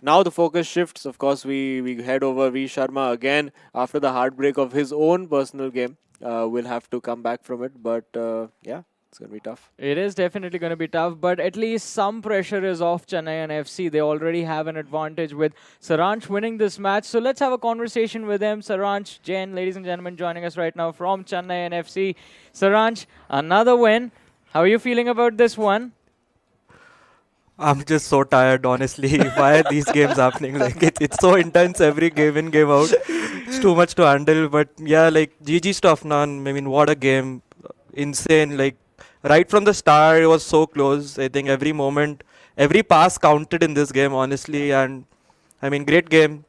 now the focus shifts. Of course, we head over V Sharma again after the heartbreak of his own personal game. We'll have to come back from it, but it's going to be tough. It is definitely going to be tough, but at least some pressure is off Chennaiyin FC. They already have an advantage with Saranch winning this match. So let's have a conversation with him. Saranch Jain, ladies and gentlemen, joining us right now from Chennaiyin FC. Saranch, another win. How are you feeling about this one? I'm just so tired, honestly. Why are these games happening? Like, it's so intense every game in, game out. It's too much to handle. But yeah, like, GG stuff, man. I mean, what a game. Insane. Like, right from the start, it was so close. I think every moment, every pass counted in this game, honestly. And I mean, great game.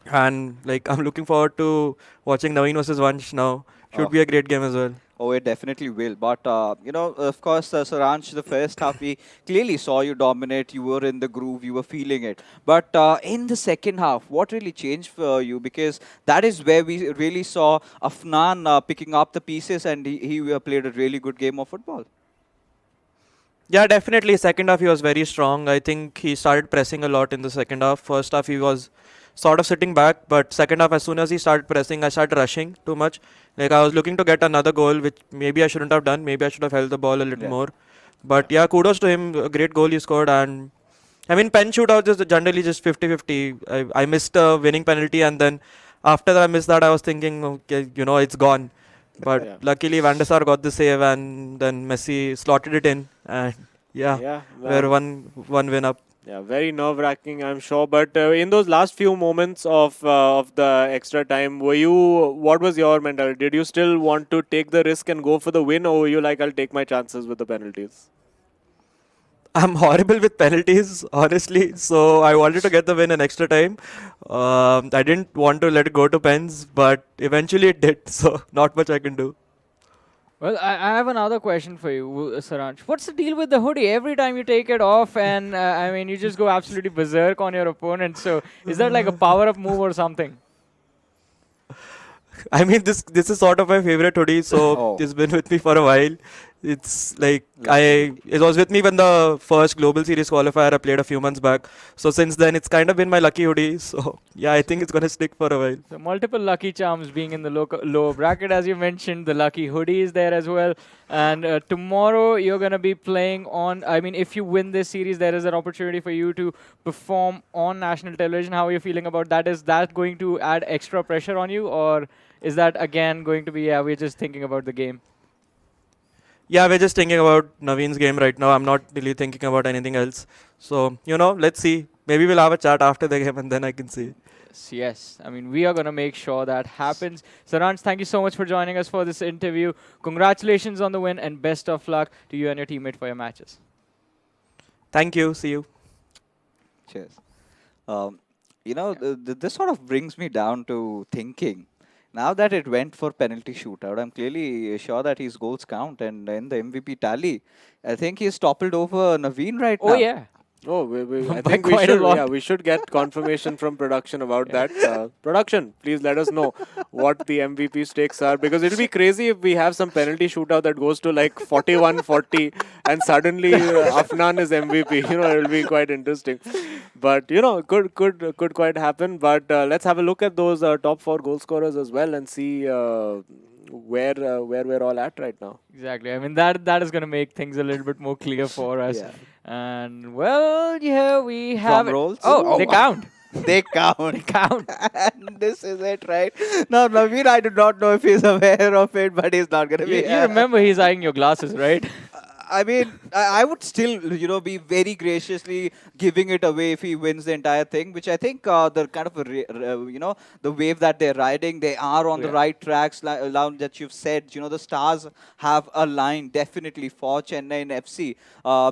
And like, I'm looking forward to watching Naveen versus Vansh now. Should be a great game as well. Oh, it definitely will. But, of course, Saranch, the first half, we clearly saw you dominate. You were in the groove. You were feeling it. But in the second half, what really changed for you? Because that is where we really saw Afnan picking up the pieces, and he played a really good game of football. Yeah, definitely. Second half, he was very strong. I think he started pressing a lot in the second half. First half, he was sort of sitting back. But second half, as soon as he started pressing, I started rushing too much. Like, I was looking to get another goal, which maybe I shouldn't have done. Maybe I should have held the ball a little more. But yeah, kudos to him. A great goal he scored. And I mean, pen shootouts is generally just 50-50. I missed a winning penalty, and then after that I missed that, I was thinking, okay, it's gone. But Yeah. luckily Van der Sar got the save and then Messi slotted it in. And yeah, Yeah, we're one win up. yeah, very nerve-wracking, I'm sure. But in those last few moments of the extra time, what was your mentality? Did you still want to take the risk and go for the win, or were you like, I'll take my chances with the penalties? I'm horrible with penalties, honestly. So I wanted to get the win in extra time. I didn't want to let it go to pens, but eventually it did. So not much I can do. Well, I have another question for you, Saransh. What's the deal with the hoodie? Every time you take it off, and I mean, you just go absolutely berserk on your opponent. So, is that like a power-up move or something? I mean, this is sort of my favorite hoodie, so Oh. it's been with me for a while. It's like Lucky. it was with me when the first Global Series qualifier I played a few months back. So since then, it's kind of been my lucky hoodie. So yeah, I think it's gonna stick for a while. So, multiple lucky charms being in the lower bracket, as you mentioned. The lucky hoodie is there as well. And tomorrow, you're going to be playing on. I mean, if you win this series, there is an opportunity for you to perform on national television. How are you feeling about that? Is that going to add extra pressure on you, or is that again going to be, yeah, we're just thinking about the game? Yeah, we're just thinking about Naveen's game right now. I'm not really thinking about anything else. So, let's see. Maybe we'll have a chat after the game and then I can see. Yes. I mean, we are going to make sure that happens. Saransh, thank you so much for joining us for this interview. Congratulations on the win and best of luck to you and your teammate for your matches. Thank you. See you. Cheers. This sort of brings me down to thinking. Now that it went for penalty shootout, I'm clearly sure that his goals count. And in the MVP tally, I think he's toppled over Naveen right now. Oh, yeah. Oh, I By think we quite a should. lot. Yeah, we should get confirmation from production about that. Production, please let us know what the MVP stakes are, because it'll be crazy if we have some penalty shootout that goes to like 41-40 and suddenly Afnan is MVP. It'll be quite interesting. But could quite happen. But let's have a look at those top 4 goal scorers as well and see where we're all at right now. Exactly. I mean, that is going to make things a little bit more clear for us. Yeah. And, well, here we have Drum it. rolls. Oh, they wow. count. They count. They count. And this is it, right? Now, Naveen, I do not know if he's aware of it, but he's not going to be. You remember he's eyeing your glasses, right? I mean, I would still, be very graciously giving it away if he wins the entire thing, which I think the kind of, the wave that they're riding, they are on the right tracks, that you've said. The stars have aligned definitely for Chennaiyin FC.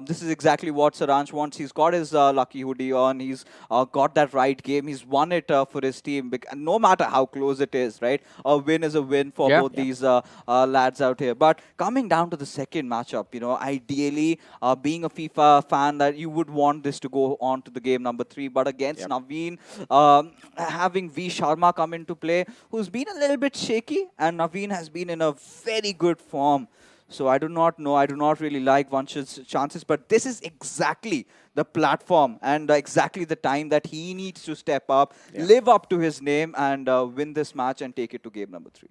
This is exactly what Saransh wants. He's got his lucky hoodie on. He's got that right game. He's won it for his team. No matter how close it is, right? A win is a win for both these lads out here. But coming down to the second matchup, ideally, being a FIFA fan, that you would want this to go on to the game number 3. But against Naveen, having V Sharma come into play, who's been a little bit shaky, and Naveen has been in a very good form. So I do not know. I do not really like Vansh's chances, but this is exactly the platform and exactly the time that he needs to step up, live up to his name, and win this match and take it to game number 3.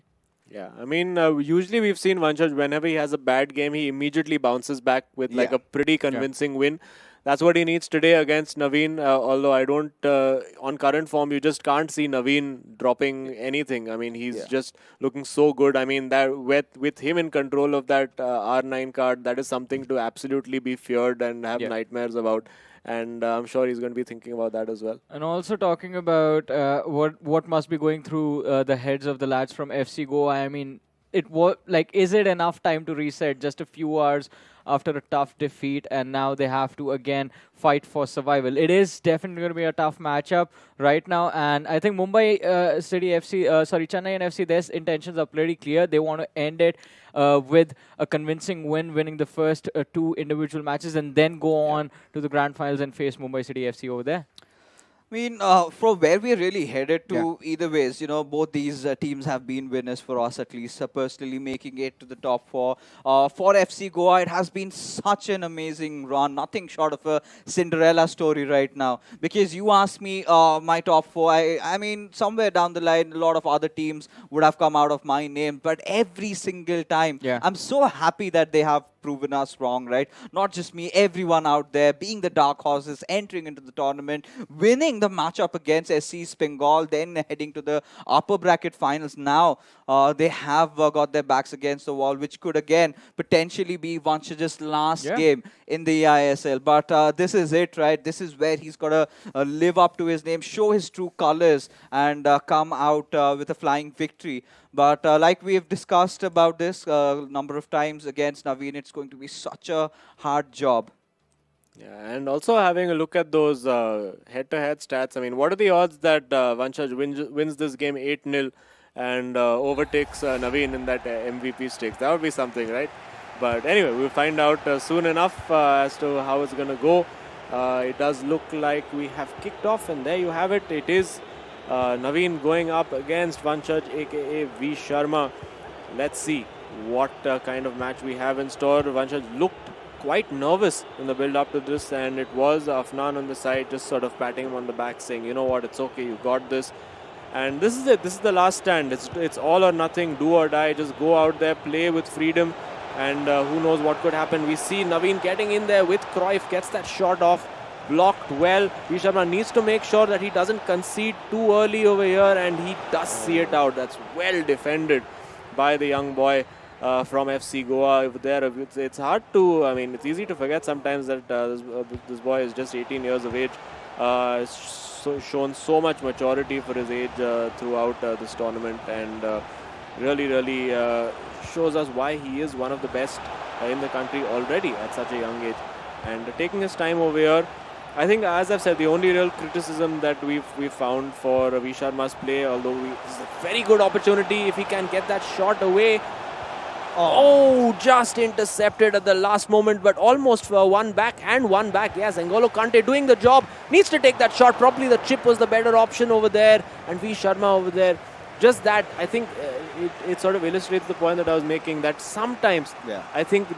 Yeah, I mean, usually we've seen Vanshaj, whenever he has a bad game, he immediately bounces back with like a pretty convincing win. That's what he needs today against Naveen. Although I don't, on current form, you just can't see Naveen dropping anything. I mean, he's just looking so good. I mean, that with him in control of that R9 card, that is something to absolutely be feared and have nightmares about. And I'm sure he's going to be thinking about that as well. And also talking about what must be going through the heads of the lads from FC Goa. I mean, is it enough time to reset? Just a few hours after a tough defeat, and now they have to again fight for survival. It is definitely going to be a tough matchup right now, and I think Chennaiyin FC, their intentions are pretty clear. They want to end it with a convincing win, winning the first 2 individual matches, and then go on to the grand finals and face Mumbai City FC over there. I mean, from where we're really headed to, either ways, both these teams have been winners for us, at least personally making it to the top 4. For FC Goa, it has been such an amazing run, nothing short of a Cinderella story right now. Because you asked me my top 4, I mean, somewhere down the line, a lot of other teams would have come out of my name, but every single time, I'm so happy that they have proven us wrong, right? Not just me, everyone out there being the dark horses, entering into the tournament, winning the matchup against SC's Bengal, then heading to the upper bracket finals. Now they have got their backs against the wall, which could again potentially be Vanshaj's last game in the eISL. But this is it, right? This is where he's got to live up to his name, show his true colors, and come out with a flying victory. But like we have discussed about this a number of times against Naveen, it's going to be such a hard job. Yeah, and also having a look at those head-to-head stats. I mean, what are the odds that Vanshaj wins this game 8-0 and overtakes Naveen in that MVP stakes? That would be something, right? But anyway, we'll find out soon enough as to how it's going to go. It does look like we have kicked off, and there you have it. It is Naveen going up against Vanshaj, aka V Sharma. Let's see what kind of match we have in store. Vanshaj looked quite nervous in the build-up to this, and it was Afnan on the side just sort of patting him on the back, saying, you know what, it's okay, you got this. And this is it. This is the last stand. It's all or nothing, do or die. Just go out there, play with freedom, and who knows what could happen. We see Naveen getting in there with Cruyff, gets that shot off, blocked well. V Sharma needs to make sure that he doesn't concede too early over here, and he does see it out. That's well defended by the young boy from FC Goa over there. It's hard to, I mean, it's easy to forget sometimes that this boy is just 18 years of age. Shown so much maturity for his age throughout this tournament, and really shows us why he is one of the best in the country already at such a young age. And taking his time over here, I think, as I've said, the only real criticism that we've found for V Sharma's play, although this is a very good opportunity if he can get that shot away. Oh, just intercepted at the last moment, but almost one back. Yes, N'Golo Kante doing the job. Needs to take that shot. Probably the chip was the better option over there. And V Sharma over there. Just that, I think it sort of illustrates the point that I was making, that sometimes I think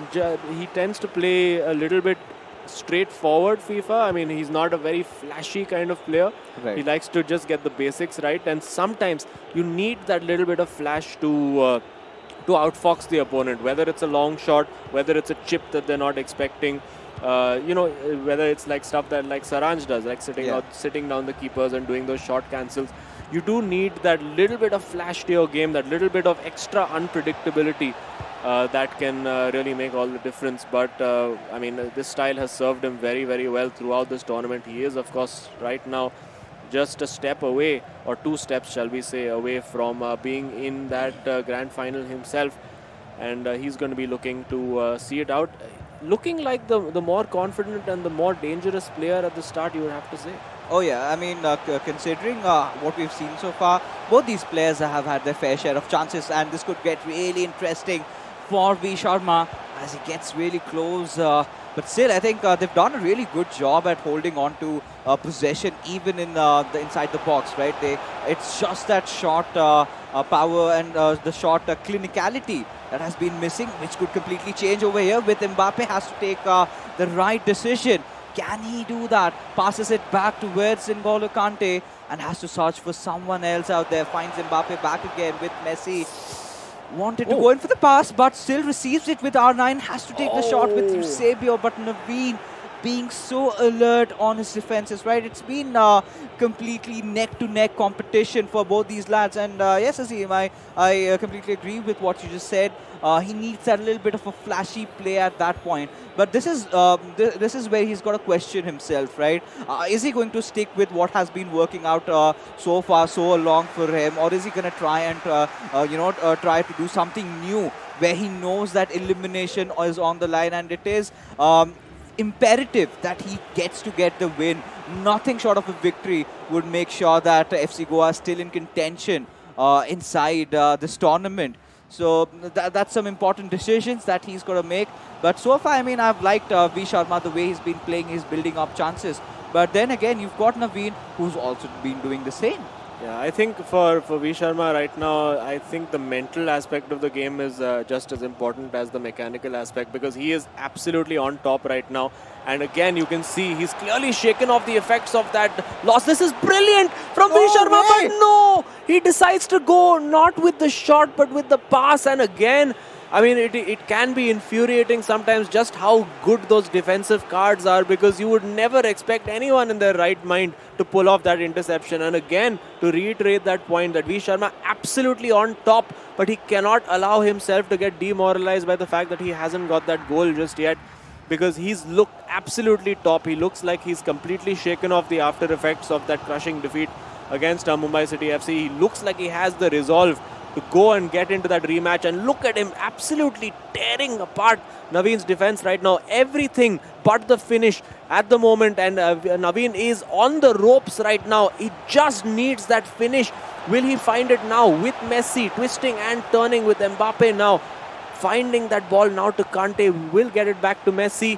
he tends to play a little bit straightforward FIFA. I mean, he's not a very flashy kind of player. Right. He likes to just get the basics right. And sometimes you need that little bit of flash to outfox the opponent, whether it's a long shot, whether it's a chip that they're not expecting, whether it's like stuff that like Saranj does, like sitting down the keepers and doing those short cancels. You do need that little bit of flash to your game, that little bit of extra unpredictability that can really make all the difference. But I mean, this style has served him very well throughout this tournament. He is, of course, right now just a step away, or 2 steps, shall we say, away from being in that grand final himself. And he's going to be looking to see it out. Looking like the more confident and the more dangerous player at the start, you would have to say. Oh yeah, I mean, considering what we've seen so far, both these players have had their fair share of chances, and this could get really interesting for V Sharma as he gets really close. But still, I think they've done a really good job at holding on to possession, even in the inside the box, right? It's just that short power and the short clinicality that has been missing, which could completely change over here. With Mbappe has to take the right decision. Can he do that? Passes it back towards N'Golo Kante and has to search for someone else out there. Finds Mbappe back again with Messi. Wanted to go in for the pass, but still receives it with R9. Has to take the shot with Eusebio, but Naveen being so alert on his defenses, right? It's been completely neck-to-neck competition for both these lads. And yes, Azim, I completely agree with what you just said. He needs that little bit of a flashy play at that point. But this is where he's got to question himself, right? Is he going to stick with what has been working out so far, so long for him, or is he going to try and try to do something new where he knows that elimination is on the line, and it is imperative that he gets to get the win. Nothing short of a victory would make sure that FC Goa is still in contention inside this tournament. So that's some important decisions that he's got to make. But so far, I mean, I've liked V Sharma, the way he's been playing. He's building up chances. But then again, you've got Naveen, who's also been doing the same. Yeah, I think for V Sharma right now, I think the mental aspect of the game is just as important as the mechanical aspect, because he is absolutely on top right now. And again, you can see he's clearly shaken off the effects of that loss. This is brilliant from V Sharma, but no! He decides to go not with the shot, but with the pass. And again, I mean, it can be infuriating sometimes just how good those defensive cards are, because you would never expect anyone in their right mind to pull off that interception. And again, to reiterate that point, that V Sharma absolutely on top, but he cannot allow himself to get demoralized by the fact that he hasn't got that goal just yet, because he's looked absolutely top. He looks like he's completely shaken off the after effects of that crushing defeat against Mumbai City FC. He looks like he has the resolve to go and get into that rematch, and look at him absolutely tearing apart Naveen's defense right now. Everything but the finish at the moment, and Naveen is on the ropes right now. He just needs that finish. Will he find it now with Messi twisting and turning, with Mbappe now finding that ball now to Kante? Will get it back to Messi.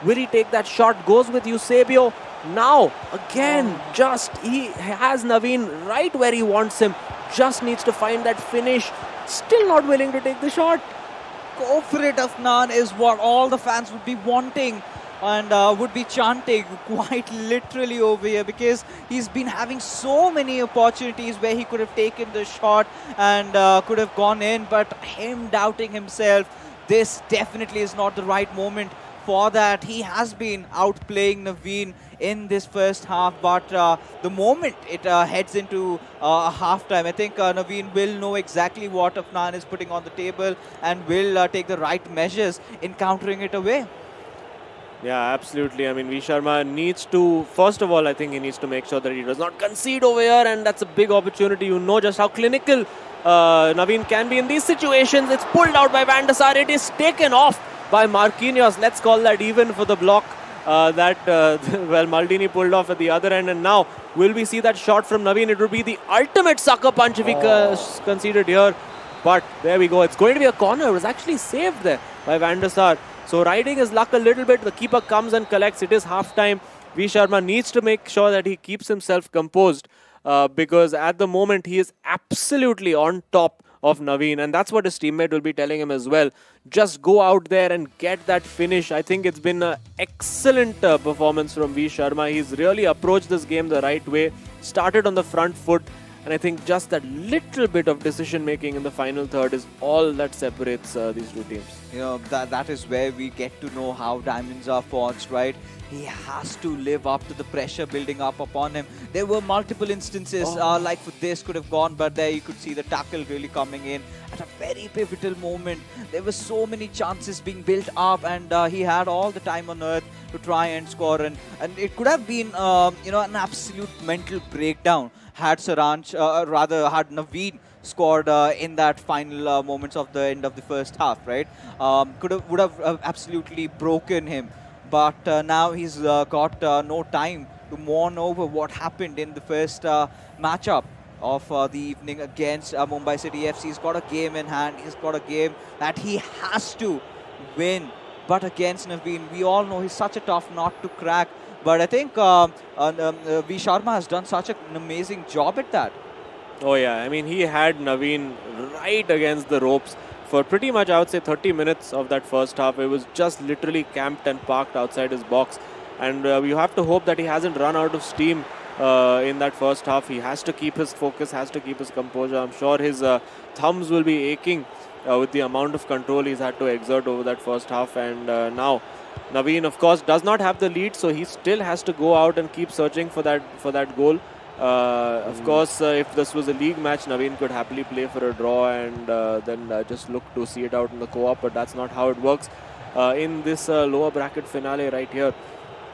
Will he take that shot? Goes with Eusebio. Now, again, just he has Naveen right where he wants him. Just needs to find that finish. Still not willing to take the shot. Go for it, Afnan, is what all the fans would be wanting and would be chanting quite literally over here, because he's been having so many opportunities where he could have taken the shot and could have gone in, but him doubting himself, this definitely is not the right moment for that. He has been outplaying Naveen in this first half, but the moment it heads into halftime, I think Naveen will know exactly what Afnan is putting on the table and will take the right measures in countering it away. Yeah, absolutely. I mean, V Sharma needs to, first of all, I think he needs to make sure that he does not concede over here, and that's a big opportunity. You know just how clinical Naveen can be in these situations. It's pulled out by Van der Sar. It is taken off by Marquinhos. Let's call that even for the block that Maldini pulled off at the other end. And now, will we see that shot from Naveen? It would be the ultimate sucker punch if he conceded here. But there we go. It's going to be a corner. It was actually saved there by Van der Sar. So riding his luck a little bit, the keeper comes and collects. It is half-time. V Sharma needs to make sure that he keeps himself composed because at the moment he is absolutely on top of Naveen, and that's what his teammate will be telling him as well. Just go out there and get that finish. I think it's been an excellent performance from V Sharma. He's really approached this game the right way, started on the front foot, and I think just that little bit of decision making in the final third is all that separates these two teams. You know, that is where we get to know how diamonds are forged, right? He has to live up to the pressure building up upon him. There were multiple instances like for this could have gone, but there you could see the tackle really coming in at a very pivotal moment. There were so many chances being built up, and he had all the time on earth to try and score, and it could have been an absolute mental breakdown had had Naveen scored in that final moments of the end of the first half, right? Would have absolutely broken him. But now he's got no time to mourn over what happened in the first matchup of the evening against Mumbai City FC. He's got a game in hand. He's got a game that he has to win. But against Naveen, we all know he's such a tough nut to crack. But I think V Sharma has done such an amazing job at that. Oh yeah, I mean, he had Naveen right against the ropes for pretty much, I would say, 30 minutes of that first half. It was just literally camped and parked outside his box. And you have to hope that he hasn't run out of steam in that first half. He has to keep his focus, has to keep his composure. I'm sure his thumbs will be aching with the amount of control he's had to exert over that first half. And now Naveen, of course, does not have the lead, so he still has to go out and keep searching for that goal. Of course, if this was a league match, Naveen could happily play for a draw and then just look to see it out in the co-op, but that's not how it works in this lower bracket finale right here.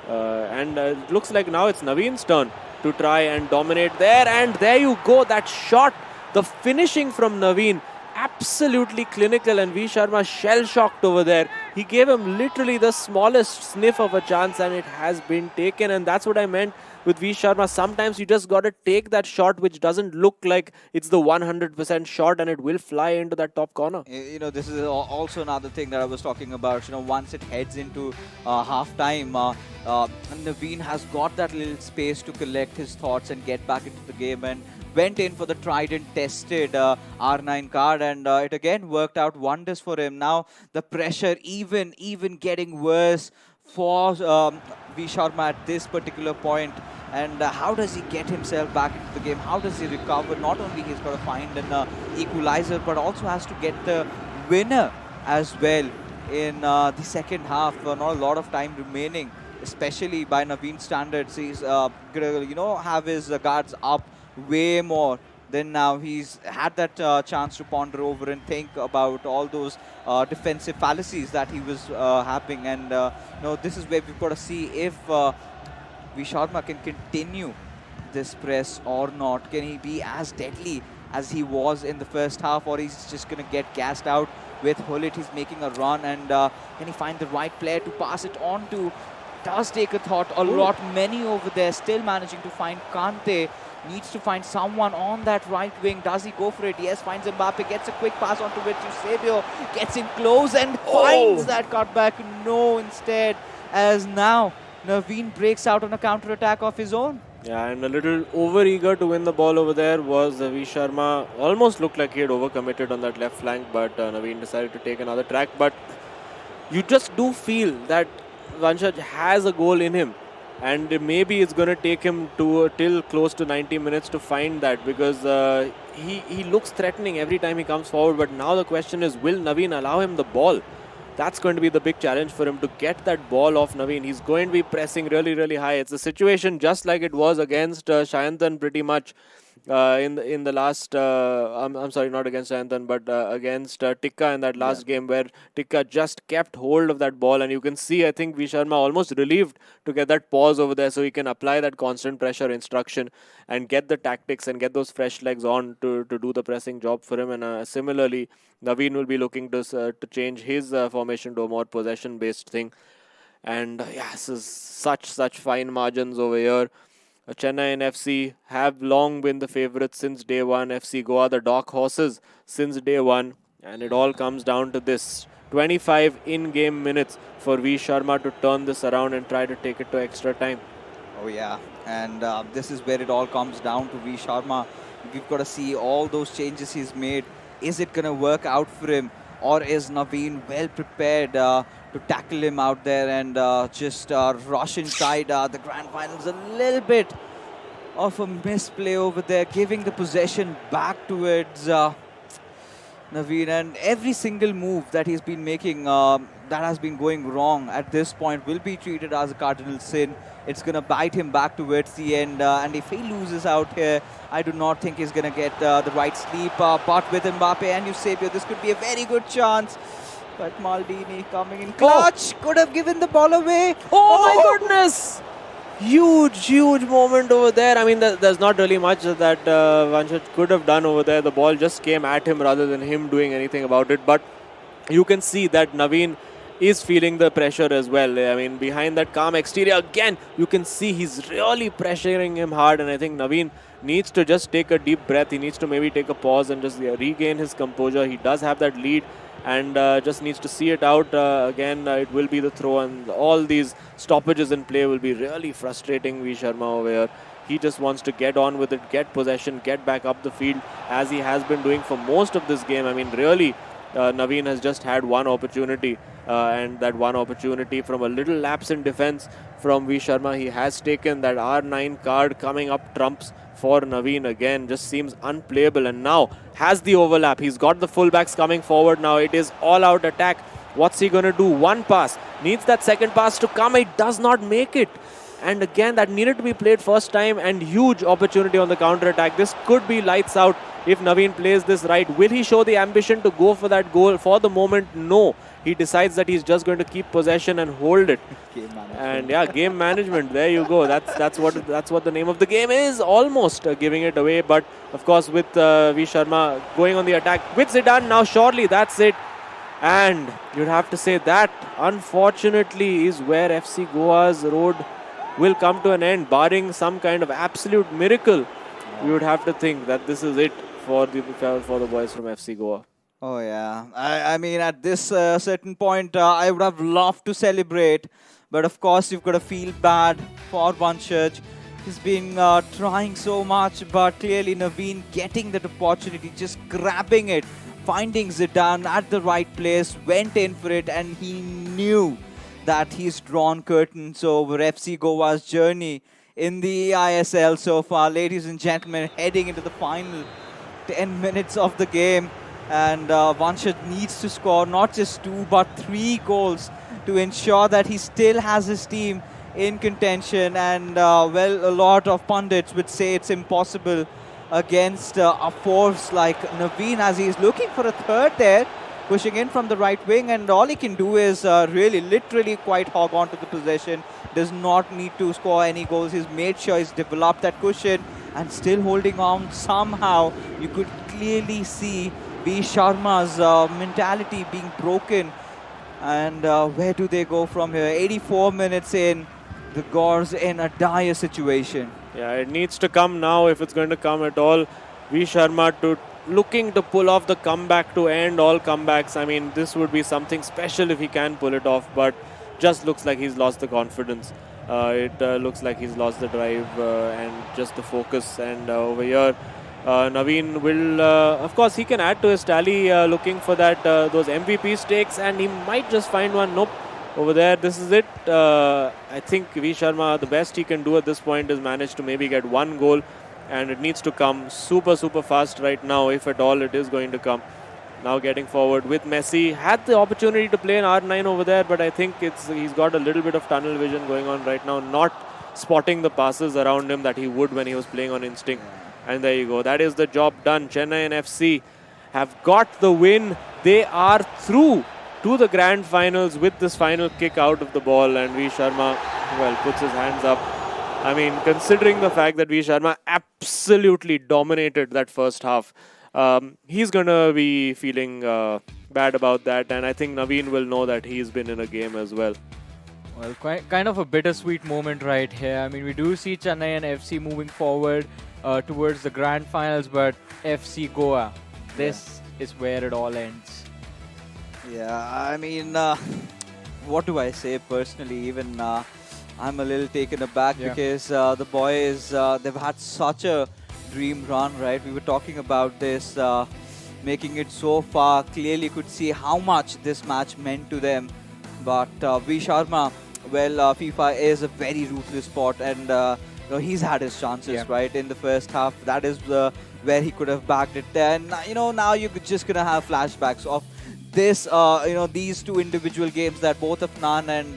And it looks like now it's Naveen's turn to try and dominate there, and there you go, that shot, the finishing from Naveen, absolutely clinical, and V Sharma shell-shocked over there. He gave him literally the smallest sniff of a chance, and it has been taken, and that's what I meant with V Sharma. Sometimes you just got to take that shot which doesn't look like it's the 100% shot, and it will fly into that top corner. You know, this is also another thing that I was talking about. You know, once it heads into half-time, Naveen has got that little space to collect his thoughts and get back into the game, and went in for the tried and tested R9 card, and it again worked out wonders for him. Now the pressure even getting worse for V Sharma at this particular point. And how does he get himself back into the game? How does he recover? Not only he's got to find an equalizer, but also has to get the winner as well in the second half. Not a lot of time remaining, especially by Naveen standards. He's gonna, have his guards up way more. Then now he's had that chance to ponder over and think about all those defensive fallacies that he was having. And this is where we've got to see if V Sharma can continue this press or not. Can he be as deadly as he was in the first half, or he's just going to get gassed out with Hullet? He's making a run, and can he find the right player to pass it on to? Does take a thought a lot. Many over there still managing to find Kante. Needs to find someone on that right wing. Does he go for it? Yes, finds Mbappe, gets a quick pass onto it. Eusebio gets in close and finds that cutback. No, instead, as now Naveen breaks out on a counter-attack of his own. Yeah, and a little over-eager to win the ball over there was V Sharma. Almost looked like he had overcommitted on that left flank, but Naveen decided to take another track. But you just do feel that Vanshaj has a goal in him. And maybe it's going to take him till close to 90 minutes to find that, because he looks threatening every time he comes forward. But now the question is, will Naveen allow him the ball? That's going to be the big challenge for him to get that ball off Naveen. He's going to be pressing really, really high. It's a situation just like it was against Shayantan pretty much. In the last, I'm sorry, not against Shayantan, but against Tikka in that last game, where Tikka just kept hold of that ball, and you can see, I think V Sharma almost relieved to get that pause over there, so he can apply that constant pressure instruction and get the tactics and get those fresh legs on to do the pressing job for him. And similarly, Naveen will be looking to change his formation to a more possession-based thing. And this is such fine margins over here. Chennaiyin FC have long been the favourites since day one. FC Goa, the dark horses since day one. And it all comes down to this. 25 in-game minutes for V Sharma to turn this around and try to take it to extra time. Oh, yeah. And this is where it all comes down to V Sharma. We've got to see all those changes he's made. Is it going to work out for him? Or is Naveen well prepared to tackle him out there and just rush inside the grand finals? A little bit of a misplay over there, giving the possession back towards Naveen. And every single move that he's been making that has been going wrong at this point will be treated as a cardinal sin. It's going to bite him back towards the end. And if he loses out here, I do not think he's going to get the right sleep. But with Mbappe and Eusebio, this could be a very good chance. But Maldini coming in clutch. Could have given the ball away. Oh my goodness! Huge moment over there. I mean, there's not really much that Vanshaj could have done over there. The ball just came at him rather than him doing anything about it. But you can see that Naveen is feeling the pressure as well. I mean, behind that calm exterior, again, you can see he's really pressuring him hard. And I think Naveen needs to just take a deep breath. He needs to maybe take a pause and just regain his composure. He does have that lead, and just needs to see it out. Again, it will be the throw, and all these stoppages in play will be really frustrating V Sharma over here. He just wants to get on with it, get possession, get back up the field, as he has been doing for most of this game. I mean, really, Naveen has just had one opportunity, and that one opportunity from a little lapse in defense from V Sharma. He has taken that R9 card coming up trumps for Naveen again. Just seems unplayable, and now has the overlap. He's got the fullbacks coming forward now. It is all-out attack. What's he going to do? One pass. Needs that second pass to come. He does not make it. And again, that needed to be played first time, and huge opportunity on the counter-attack. This could be lights out if Naveen plays this right. Will he show the ambition to go for that goal? For the moment, no. He decides that he's just going to keep possession and hold it. And yeah, game management. There you go. That's what the name of the game is. Almost giving it away. But of course, with V Sharma going on the attack with Zidane now, surely that's it. And you'd have to say that, unfortunately, is where FC Goa's road will come to an end, barring some kind of absolute miracle. You would have to think that this is it for the boys from FC Goa. Oh, yeah. I mean, at this certain point, I would have loved to celebrate. But of course, you've got to feel bad for Vanshaj. He's been trying so much, but clearly Naveen getting that opportunity, just grabbing it, finding Zidane at the right place, went in for it, and he knew that he's drawn curtains over FC Goa's journey in the eISL so far. Ladies and gentlemen, heading into the final 10 minutes of the game. And Vanshad needs to score not just 2 but 3 goals to ensure that he still has his team in contention. And well, a lot of pundits would say it's impossible against a force like Naveen, as he's looking for a third there, pushing in from the right wing, and all he can do is really literally quite hog on to the possession. Does not need to score any goals. He's made sure he's developed that cushion and still holding on somehow. You could clearly see B. Sharma's mentality being broken. And where do they go from here? 84 minutes in, the Gores in a dire situation. Yeah, it needs to come now if it's going to come at all. V. Sharma looking to pull off the comeback to end all comebacks. I mean, this would be something special if he can pull it off, but just looks like he's lost the confidence. It looks like he's lost the drive and just the focus. And over here, Naveen will, of course, he can add to his tally looking for that those MVP stakes, and he might just find one. Nope. Over there, this is it. I think V. Sharma, the best he can do at this point is manage to maybe get one goal, and it needs to come super fast right now, if at all it is going to come. Now getting forward with Messi. Had the opportunity to play an R9 over there, but I think he's got a little bit of tunnel vision going on right now, not spotting the passes around him that he would when he was playing on instinct. And there you go. That is the job done. Chennaiyin FC have got the win. They are through to the grand finals with this final kick out of the ball, and V. Sharma, well, puts his hands up. I mean, considering the fact that V. Sharma absolutely dominated that first half, he's going to be feeling bad about that, and I think Naveen will know that he's been in a game as well. Well, kind of a bittersweet moment right here. I mean, we do see Chennai and FC moving forward towards the grand finals, but FC Goa, this is where it all ends. Yeah, I mean, what do I say personally? Even I'm a little taken aback because the boys, they've had such a dream run, right? We were talking about this, making it so far. Clearly could see how much this match meant to them. But V. Sharma, well, FIFA is a very ruthless sport, and he's had his chances, right? In the first half, that is where he could have bagged it. Then, now you're just going to have flashbacks of this, these two individual games that both of Nan and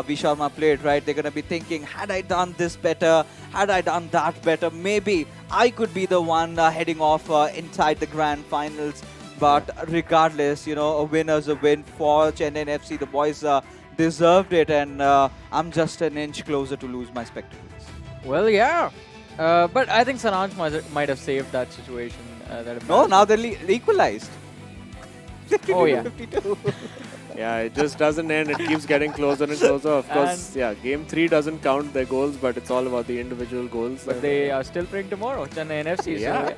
V. Sharma played, right? They're going to be thinking, had I done this better? Had I done that better? Maybe I could be the one heading off inside the grand finals. But regardless, a winner's a win for Chennaiyin FC. The boys deserved it, and I'm just an inch closer to lose my spectacles. Well, yeah. But I think Saranj might have saved that situation. No, now they're equalized. Oh, yeah. 52. Yeah, it just doesn't end. It keeps getting closer and closer. Of course, game 3 doesn't count their goals, but it's all about the individual goals. But they are still playing tomorrow, Chennai NFC. Yeah.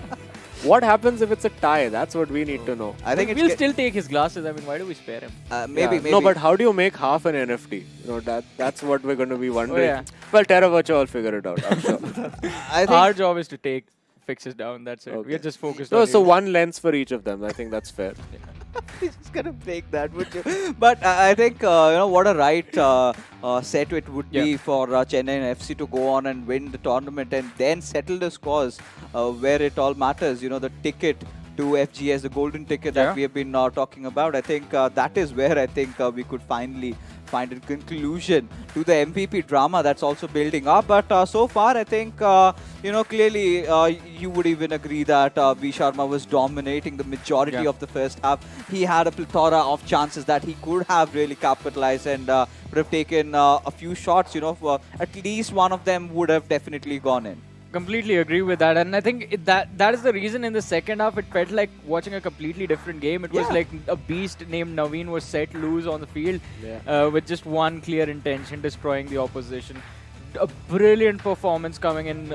What happens if it's a tie? That's what we need to know. I think we'll still take his glasses. I mean, why do we spare him? Maybe. No, but how do you make half an NFT? That's what we're going to be wondering. Oh, yeah. Well, Terra Virtua will figure it out, I'm sure. I think Our job is to take fixes down. That's it. Okay. We're just focused No, on so you. one lens for each of them. I think that's fair. he's just gonna break that, would you? But I think what a right set it would be for Chennai FC to go on and win the tournament and then settle the scores where it all matters. The ticket to FGS, the golden ticket that we have been talking about. I think that is where I think we could finally find a conclusion to the MVP drama that's also building up. But so far, I think, clearly you would even agree that V. Sharma was dominating the majority of the first half. He had a plethora of chances that he could have really capitalized and would have taken a few shots, at least one of them would have definitely gone in. Completely agree with that, and I think that is the reason in the second half it felt like watching a completely different game. It was like a beast named Naveen was set loose on the field with just one clear intention, destroying the opposition. A brilliant performance coming in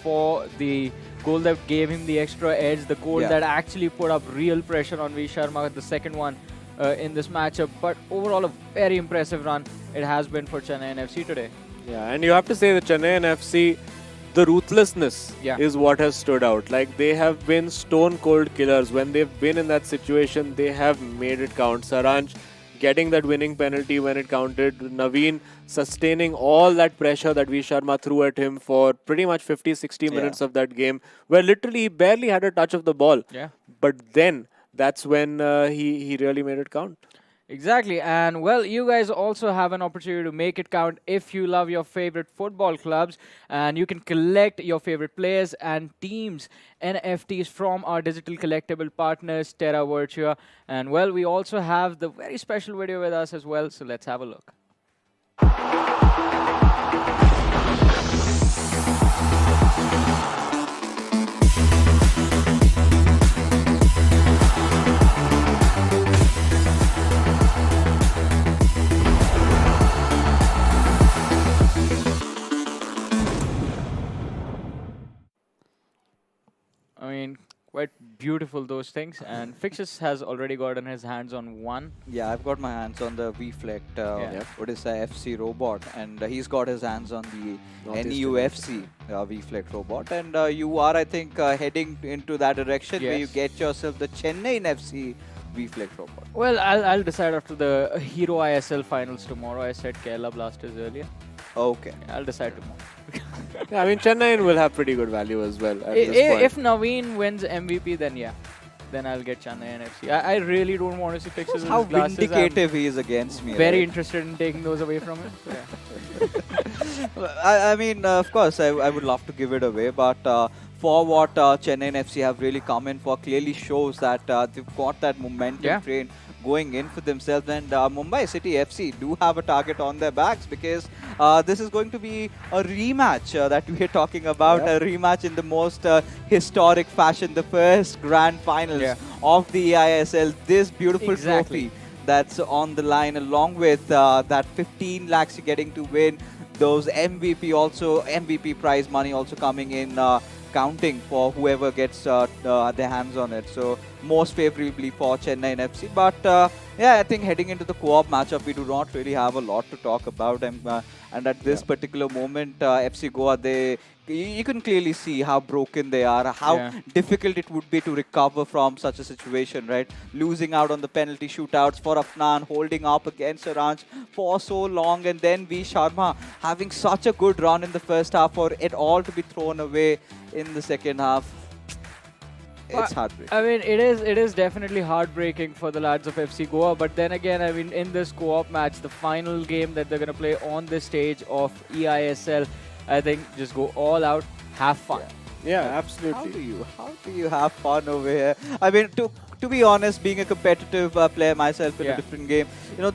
for the goal that gave him the extra edge, the goal that actually put up real pressure on V. Sharma, the second one in this matchup. But overall, a very impressive run it has been for Chennai FC today. Yeah, and you have to say that Chennai FC, the ruthlessness is what has stood out. Like, they have been stone cold killers. When they've been in that situation, they have made it count. Saranj getting that winning penalty when it counted. Naveen sustaining all that pressure that V. Sharma threw at him for pretty much 50-60 minutes of that game, where literally he barely had a touch of the ball. Yeah. But then that's when he really made it count. Exactly. And well, you guys also have an opportunity to make it count if you love your favorite football clubs, and you can collect your favorite players and teams NFTs from our digital collectible partners, Terra Virtua. And well, we also have the very special video with us as well. So let's have a look. I mean, quite beautiful those things. And Fixus has already gotten his hands on one. Yeah, I've got my hands on the Vflect, Yeah. what is that, FC robot, and he's got his hands on the Northeast NEUFC Vflect robot. And you are, I think, heading into that direction where you Yes. get yourself the Chennaiyin FC Vflect robot. Well, I'll decide after the Hero ISL finals tomorrow. I said Kerala Blasters earlier. Okay. I'll decide tomorrow. Yeah, I mean, Chennai will have pretty good value as well at this point. If Naveen wins MVP, then yeah. Then I'll get Chennai NFC. I really don't want to see pictures of How his glasses. vindicative he is against me. Very right? interested in taking those away from him. So yeah. I mean, of course, I would love to give it away, but for what Chennai FC have really come in for clearly shows that they've got that momentum Yeah. train going in for themselves, and Mumbai City FC do have a target on their backs because this is going to be a rematch that we are talking about, Yeah. a rematch in the most historic fashion, the first grand finals Yeah. of the eISL. This beautiful Exactly. trophy that's on the line, along with that 15 lakhs you're getting to win, those MVP prize money also coming in, counting for whoever gets their hands on it. So most favorably for Chennai FC. But yeah, I think heading into the co-op matchup, we do not really have a lot to talk about. And at this particular moment, FC Goa, you can clearly see how broken they are, how Yeah. difficult it would be to recover from such a situation, right? Losing out on the penalty shootouts for Afnan, holding up against Saranj for so long, and then V Sharma having such a good run in the first half for it all to be thrown away in the second half. It's heartbreaking. I mean, it is definitely heartbreaking for the lads of FC Goa. But then again, I mean, in this co-op match, the final game that they're gonna play on this stage of eISL, I think just go all out, have fun. Yeah, How absolutely. do you have fun over here? I mean, to be honest, being a competitive player myself in a Yeah. different game,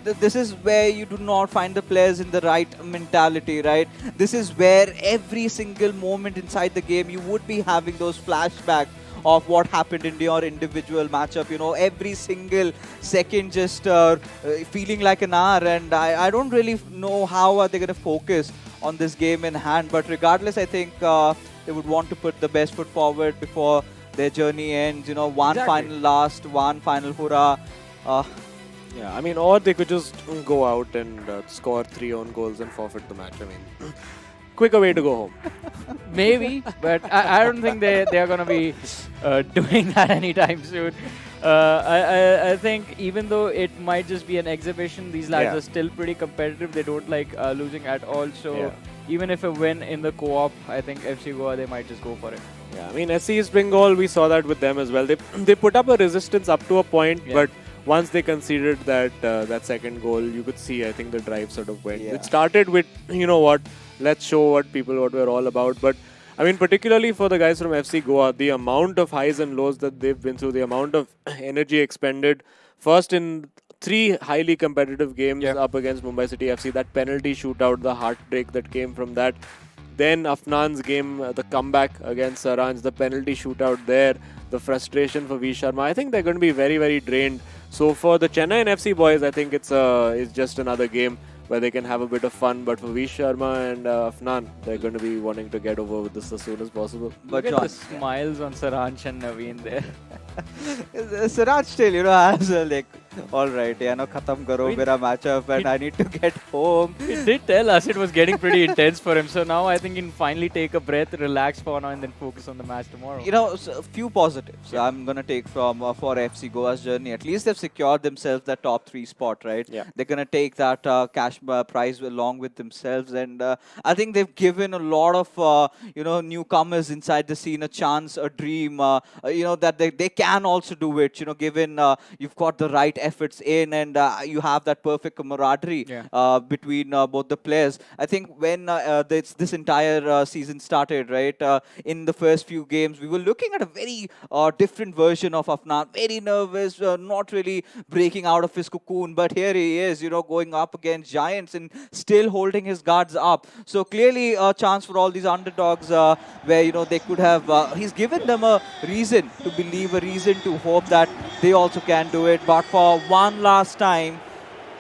this is where you do not find the players in the right mentality, right? This is where every single moment inside the game, you would be having those flashbacks of what happened in your individual matchup. Every single second just feeling like an hour, and I don't really know how are they going to focus on this game in hand. But regardless, I think they would want to put the best foot forward before their journey ends. One Exactly. final last, one final hurrah. Yeah, I mean, or they could just go out and score 3 own goals and forfeit the match. I mean, quicker way to go home. Maybe, but I don't think they are gonna be doing that anytime soon. I think even though it might just be an exhibition, these lads Yeah. are still pretty competitive. They don't like losing at all. So Yeah. even if a win in the co-op, I think FC Goa they might just go for it. Yeah, I mean, SC East Bengal, we saw that with them as well. They put up a resistance up to a point, Yeah. but once they conceded that second goal, you could see, I think the drive sort of went. Yeah. It started with, let's show what we're all about. But I mean, particularly for the guys from FC Goa, the amount of highs and lows that they've been through, the amount of energy expended, first in 3 highly competitive games Yeah. up against Mumbai City FC, that penalty shootout, the heartbreak that came from that. Then Afnan's game, the comeback against Saranj, the penalty shootout there, the frustration for V Sharma. I think they're going to be very, very drained. So for the Chennai FC boys, I think it's just another game where they can have a bit of fun. But for V Sharma and Afnan, they're going to be wanting to get over with this as soon as possible. Look But at John, the smiles on Saranch and Naveen there. Siraj still, has like All right, yeah, no, khatam karo We- mera matchup, and I need to get home. He did tell us it was getting pretty intense for him. So now I think he can finally take a breath, relax for now, and then focus on the match tomorrow. You know, a few positives I'm gonna take from for FC Goa's journey. At least they've secured themselves that top 3 spot, right? Yeah. They're gonna take that cash prize along with themselves, and I think they've given a lot of newcomers inside the scene a chance, a dream. That they can also do it. You know, given you've got the right efforts in, and you have that perfect camaraderie Yeah. between both the players. I think when this entire season started, right, in the first few games, we were looking at a very different version of Afnan. Very nervous, not really breaking out of his cocoon. But here he is, going up against giants and still holding his guards up. So clearly a chance for all these underdogs where, they could have, he's given them a reason to believe, a reason to hope that they also can do it. But for one last time,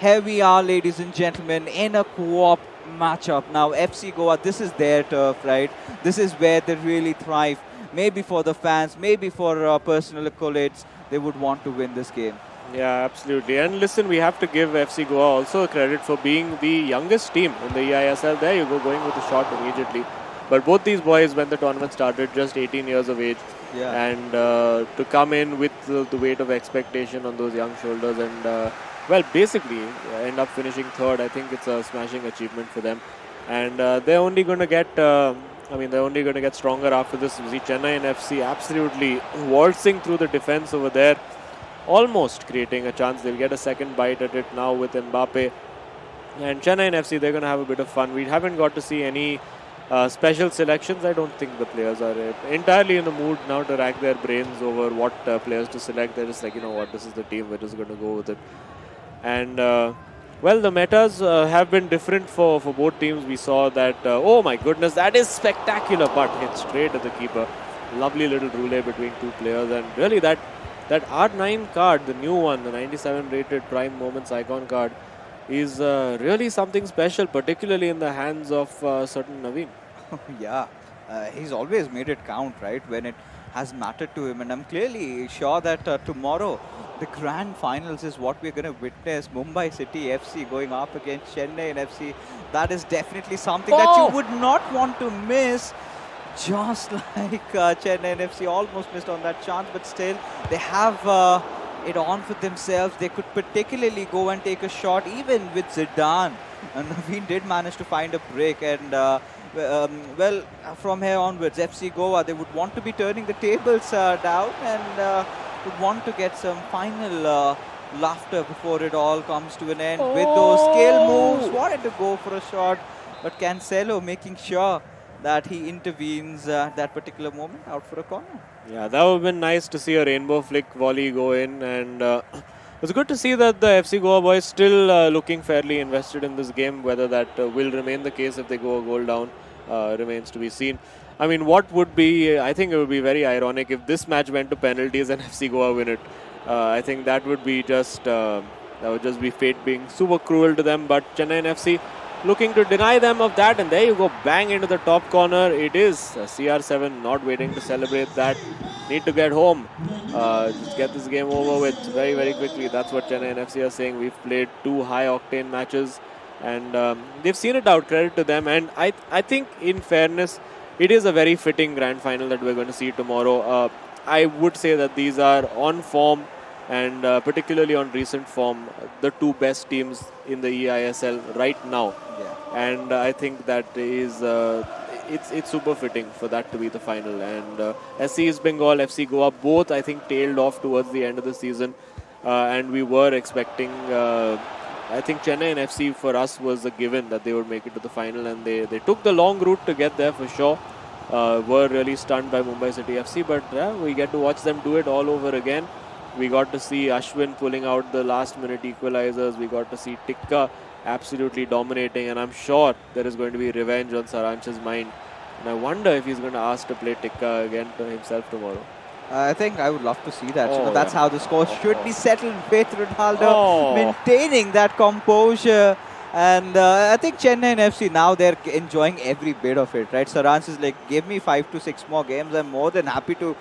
here we are, ladies and gentlemen, in a co-op matchup. Now, FC Goa, this is their turf, right? This is where they really thrive. Maybe for the fans, maybe for personal accolades, they would want to win this game. Yeah, absolutely. And listen, we have to give FC Goa also credit for being the youngest team in the eISL. There you go, going with a shot immediately. But both these boys, when the tournament started, just 18 years of age. Yeah. And to come in with the weight of expectation on those young shoulders and, basically end up finishing third, I think it's a smashing achievement for them. And they're only going to get... they're only going to get stronger after this. You see Chennaiyin FC absolutely waltzing through the defense over there, almost creating a chance. They'll get a second bite at it now with Mbappe. And Chennaiyin FC, they're going to have a bit of fun. We haven't got to see any special selections. I don't think the players are entirely in the mood now to rack their brains over what players to select. They're just like, you know what, this is the team, we're just going to go with it. And... the metas have been different for both teams. We saw that, oh my goodness, that is spectacular, but hit straight at the keeper. Lovely little roulette between two players, and really that R9 card, the new one, the 97 rated Prime Moments Icon card, is really something special, particularly in the hands of certain Naveen. Yeah, he's always made it count, right, when it has mattered to him. And I'm clearly sure that tomorrow, the grand finals is what we're going to witness. Mumbai City FC going up against Chennaiyin FC. That is definitely something that you would not want to miss. Just like Chennaiyin FC almost missed on that chance, but still they have it on for themselves. They could particularly go and take a shot even with Zidane. And Naveen did manage to find a break, and from here onwards, FC Goa, they would want to be turning the tables down and would want to get some final laughter before it all comes to an end with those skill moves. Wanted to go for a shot, but Cancelo making sure that he intervenes at that particular moment out for a corner. Yeah, that would have been nice to see a rainbow flick volley go in, and it's good to see that the FC Goa boys still looking fairly invested in this game. Whether that will remain the case if they go a goal down remains to be seen. I mean, what would be, I think it would be very ironic if this match went to penalties and FC Goa win it. I think that would be just, that would just be fate being super cruel to them. But Chennaiyin FC looking to deny them of that, and there you go, bang into the top corner. It is CR7 not waiting to celebrate that. Need to get home. Just get this game over with very, very quickly. That's what Chennaiyin FC are saying. We've played 2 high-octane matches, and they've seen it out. Credit to them. And I think, in fairness, it is a very fitting grand final that we're going to see tomorrow. I would say that these are on form, and particularly on recent form, the 2 best teams in the eISL right now. Yeah. And I think that is it's super fitting for that to be the final. And SC East Bengal, FC Goa, both I think tailed off towards the end of the season, and we were expecting. I think Chennaiyin FC for us was a given that they would make it to the final, and they took the long route to get there for sure. Were really stunned by Mumbai City FC, but we get to watch them do it all over again. We got to see Ashwin pulling out the last minute equalizers. We got to see Tikka absolutely dominating, and I'm sure there is going to be revenge on Saranch's mind. And I wonder if he's going to ask to play Tikka again to himself tomorrow. I think I would love to see that. Oh, That's how the score should be settled with Ronaldo Oh. maintaining that composure. And I think Chennaiyin FC, now they're enjoying every bit of it, right? Saranch is like, give me 5 to 6 more games. I'm more than happy to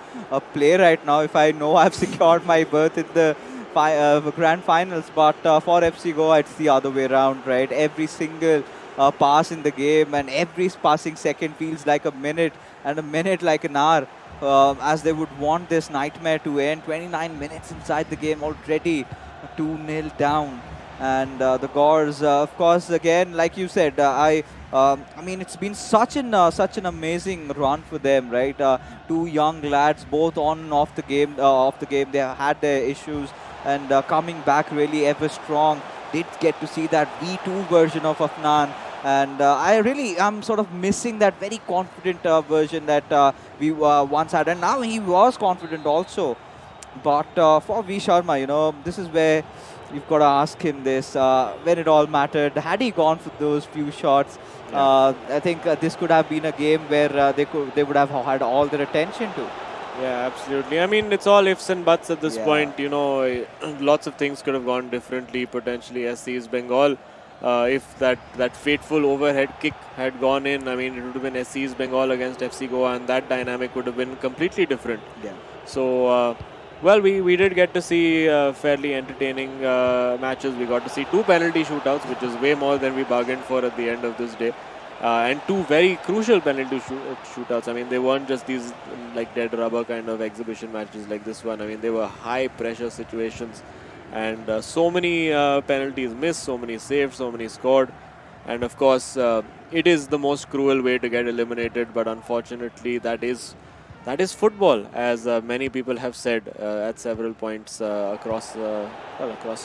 play right now if I know I've secured my berth in the grand finals. But for FC Goa, it's the other way around, right? Every single pass in the game and every passing second feels like a minute and a minute like an hour. As they would want this nightmare to end. 29 minutes inside the game already, 2-0 down. And the Gores, of course, again, like you said, I mean, it's been such an amazing run for them, right? Two young lads, both on and off the game. They have had their issues and coming back really ever strong. Did get to see that V2 version of Afnan. And I really am sort of missing that very confident version that we once had. And now he was confident also. But for V Sharma, this is where you've got to ask him this. When it all mattered, had he gone for those few shots, I think this could have been a game where they would have had all their attention to. Yeah, absolutely. I mean, it's all ifs and buts at this point. Lots of things could have gone differently. Potentially, SC's Bengal. If that fateful overhead kick had gone in, I mean, it would have been SC's Bengal against FC Goa, and that dynamic would have been completely different. Yeah. So, well, we did get to see fairly entertaining matches. We got to see 2 penalty shootouts, which is way more than we bargained for at the end of this day. And 2 very crucial penalty shootouts. I mean, they weren't just these like dead rubber kind of exhibition matches like this one. I mean, they were high pressure situations. And so many penalties missed, so many saved, so many scored. And of course, it is the most cruel way to get eliminated. But unfortunately, that is football, as many people have said at several points across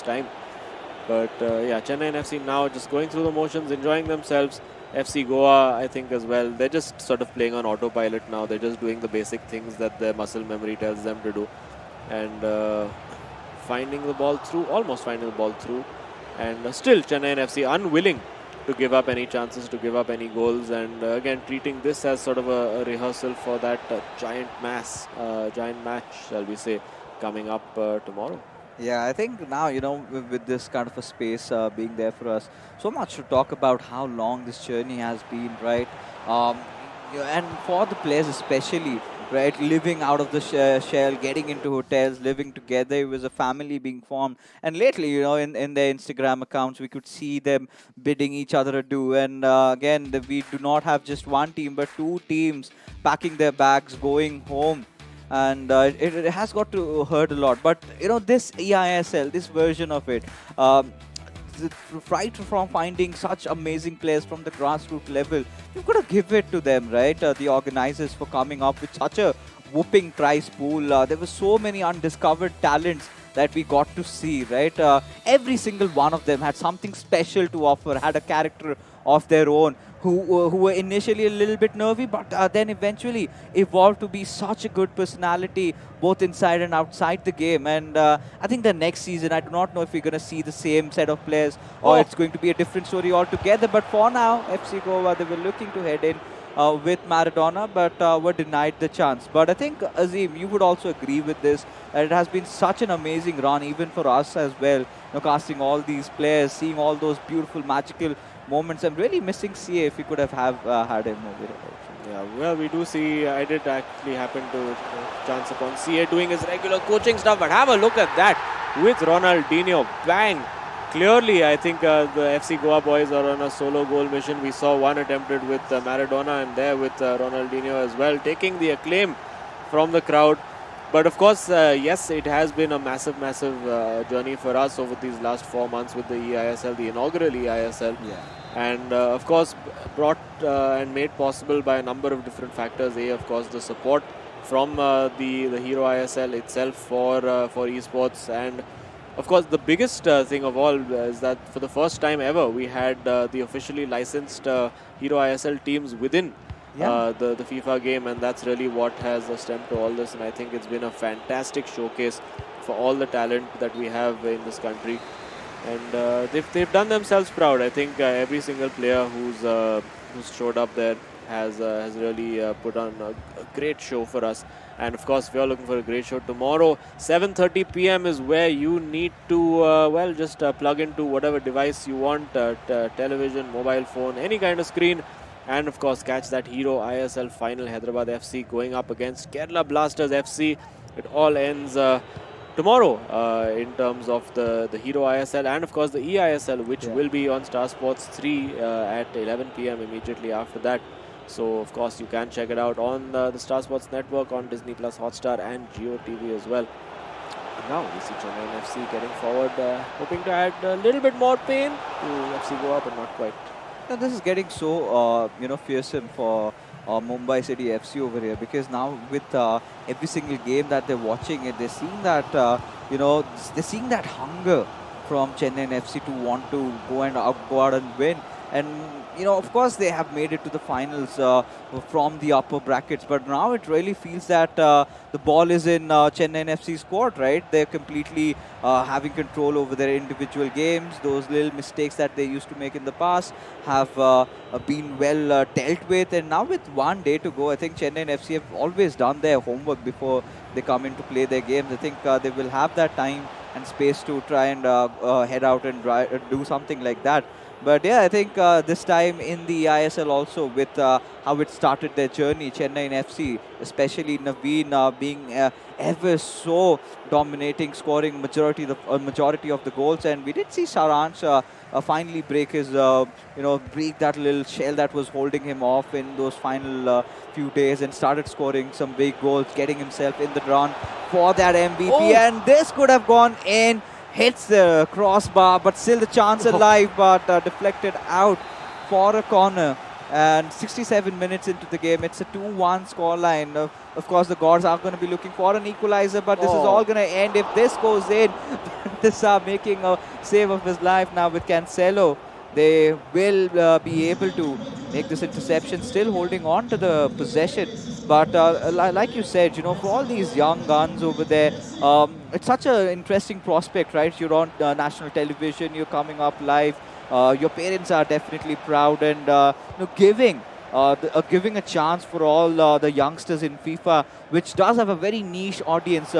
time. But yeah, Chennaiyin FC now just going through the motions, enjoying themselves. FC Goa, I think as well, they're just sort of playing on autopilot now. They're just doing the basic things that their muscle memory tells them to do. And finding the ball through, almost finding the ball through, and still Chennaiyin FC unwilling to give up any chances, to give up any goals, and again treating this as sort of a rehearsal for that giant match, shall we say, coming up tomorrow. Yeah, I think now, with this kind of a space being there for us, so much to talk about how long this journey has been, right? And for the players especially, right, living out of the shell, getting into hotels, living together. It was a family being formed. And lately, in their Instagram accounts, we could see them bidding each other adieu. And again, we do not have just one team, but 2 teams packing their bags, going home. And it has got to hurt a lot. But, this eISL, this version of it, right from finding such amazing players from the grassroots level, you've got to give it to them, right? The organizers for coming up with such a whooping prize pool. There were so many undiscovered talents that we got to see, right? Every single one of them had something special to offer, had a character of their own, who were initially a little bit nervy, but then eventually evolved to be such a good personality, both inside and outside the game. And I think the next season, I do not know if we're going to see the same set of players or it's going to be a different story altogether. But for now, FC Goa, they were looking to head in with Maradona, but were denied the chance. But I think, Azim, you would also agree with this. It has been such an amazing run, even for us as well, casting all these players, seeing all those beautiful, magical moments. I'm really missing CA if we could have had him over here. Yeah, well, we do see, I did actually happen to chance upon CA doing his regular coaching stuff, but have a look at that with Ronaldinho. Bang! Clearly, I think the FC Goa boys are on a solo goal mission. We saw one attempted with Maradona, and there with Ronaldinho as well, taking the acclaim from the crowd. But of course, yes, it has been a massive journey for us over these last 4 months with the eISL, the inaugural eISL. Yeah. And of course, brought and made possible by a number of different factors. Of course, the support from the Hero ISL itself for esports. And of course, the biggest thing of all is that for the first time ever, we had the officially licensed Hero ISL teams within the FIFA game, and that's really what has stemmed to all this. And I think it's been a fantastic showcase for all the talent that we have in this country. And they've done themselves proud. I think every single player who's showed up there has really put on a great show for us. And of course, we are looking for a great show tomorrow. 7:30 p.m. is where you need to just plug into whatever device you want, television, mobile phone, any kind of screen. And of course, catch that Hero ISL final, Hyderabad FC going up against Kerala Blasters FC. It all ends tomorrow in terms of the Hero ISL and of course the eISL, which will be on Star Sports 3 at 11 p.m. immediately after that. So of course you can check it out on the Star Sports network, on Disney Plus, Hotstar and Jio TV as well. And now we see Chennaiyin FC getting forward, hoping to add a little bit more pain to FC Goa, but not quite. Now this is getting so fearsome for Mumbai City FC over here, because now with every single game that they're watching it, they're seeing that they're seeing that hunger from Chennaiyin FC to want to go out and win. And of course they have made it to the finals from the upper brackets, but now it really feels that the ball is in Chennaiyin FC's court, right? They're completely having control over their individual games. Those little mistakes that they used to make in the past have been well dealt with, and now with 1 day to go, I think Chennaiyin FC have always done their homework before they come in to play their games. I think they will have that time and space to try and head out and do something like that. But yeah, I think this time in the ISL also, with how it started their journey, Chennaiyin FC, especially Naveen being ever so dominating, scoring majority of the goals, and we did see Saransh finally break his, break that little shell that was holding him off in those final few days, and started scoring some big goals, getting himself in the run for that MVP, and this could have gone in. Hits the crossbar, but still the chance alive, but deflected out for a corner. And 67 minutes into the game, it's a 2-1 scoreline. Of course, the gods are going to be looking for an equalizer, but this is all going to end if this goes in. This are making a save of his life now with Cancelo. They will be able to make this interception, still holding on to the possession. But like you said, for all these young guns over there, it's such an interesting prospect, right? You're on national television, you're coming up live. Your parents are definitely proud, and giving a chance for all the youngsters in FIFA, which does have a very niche audience.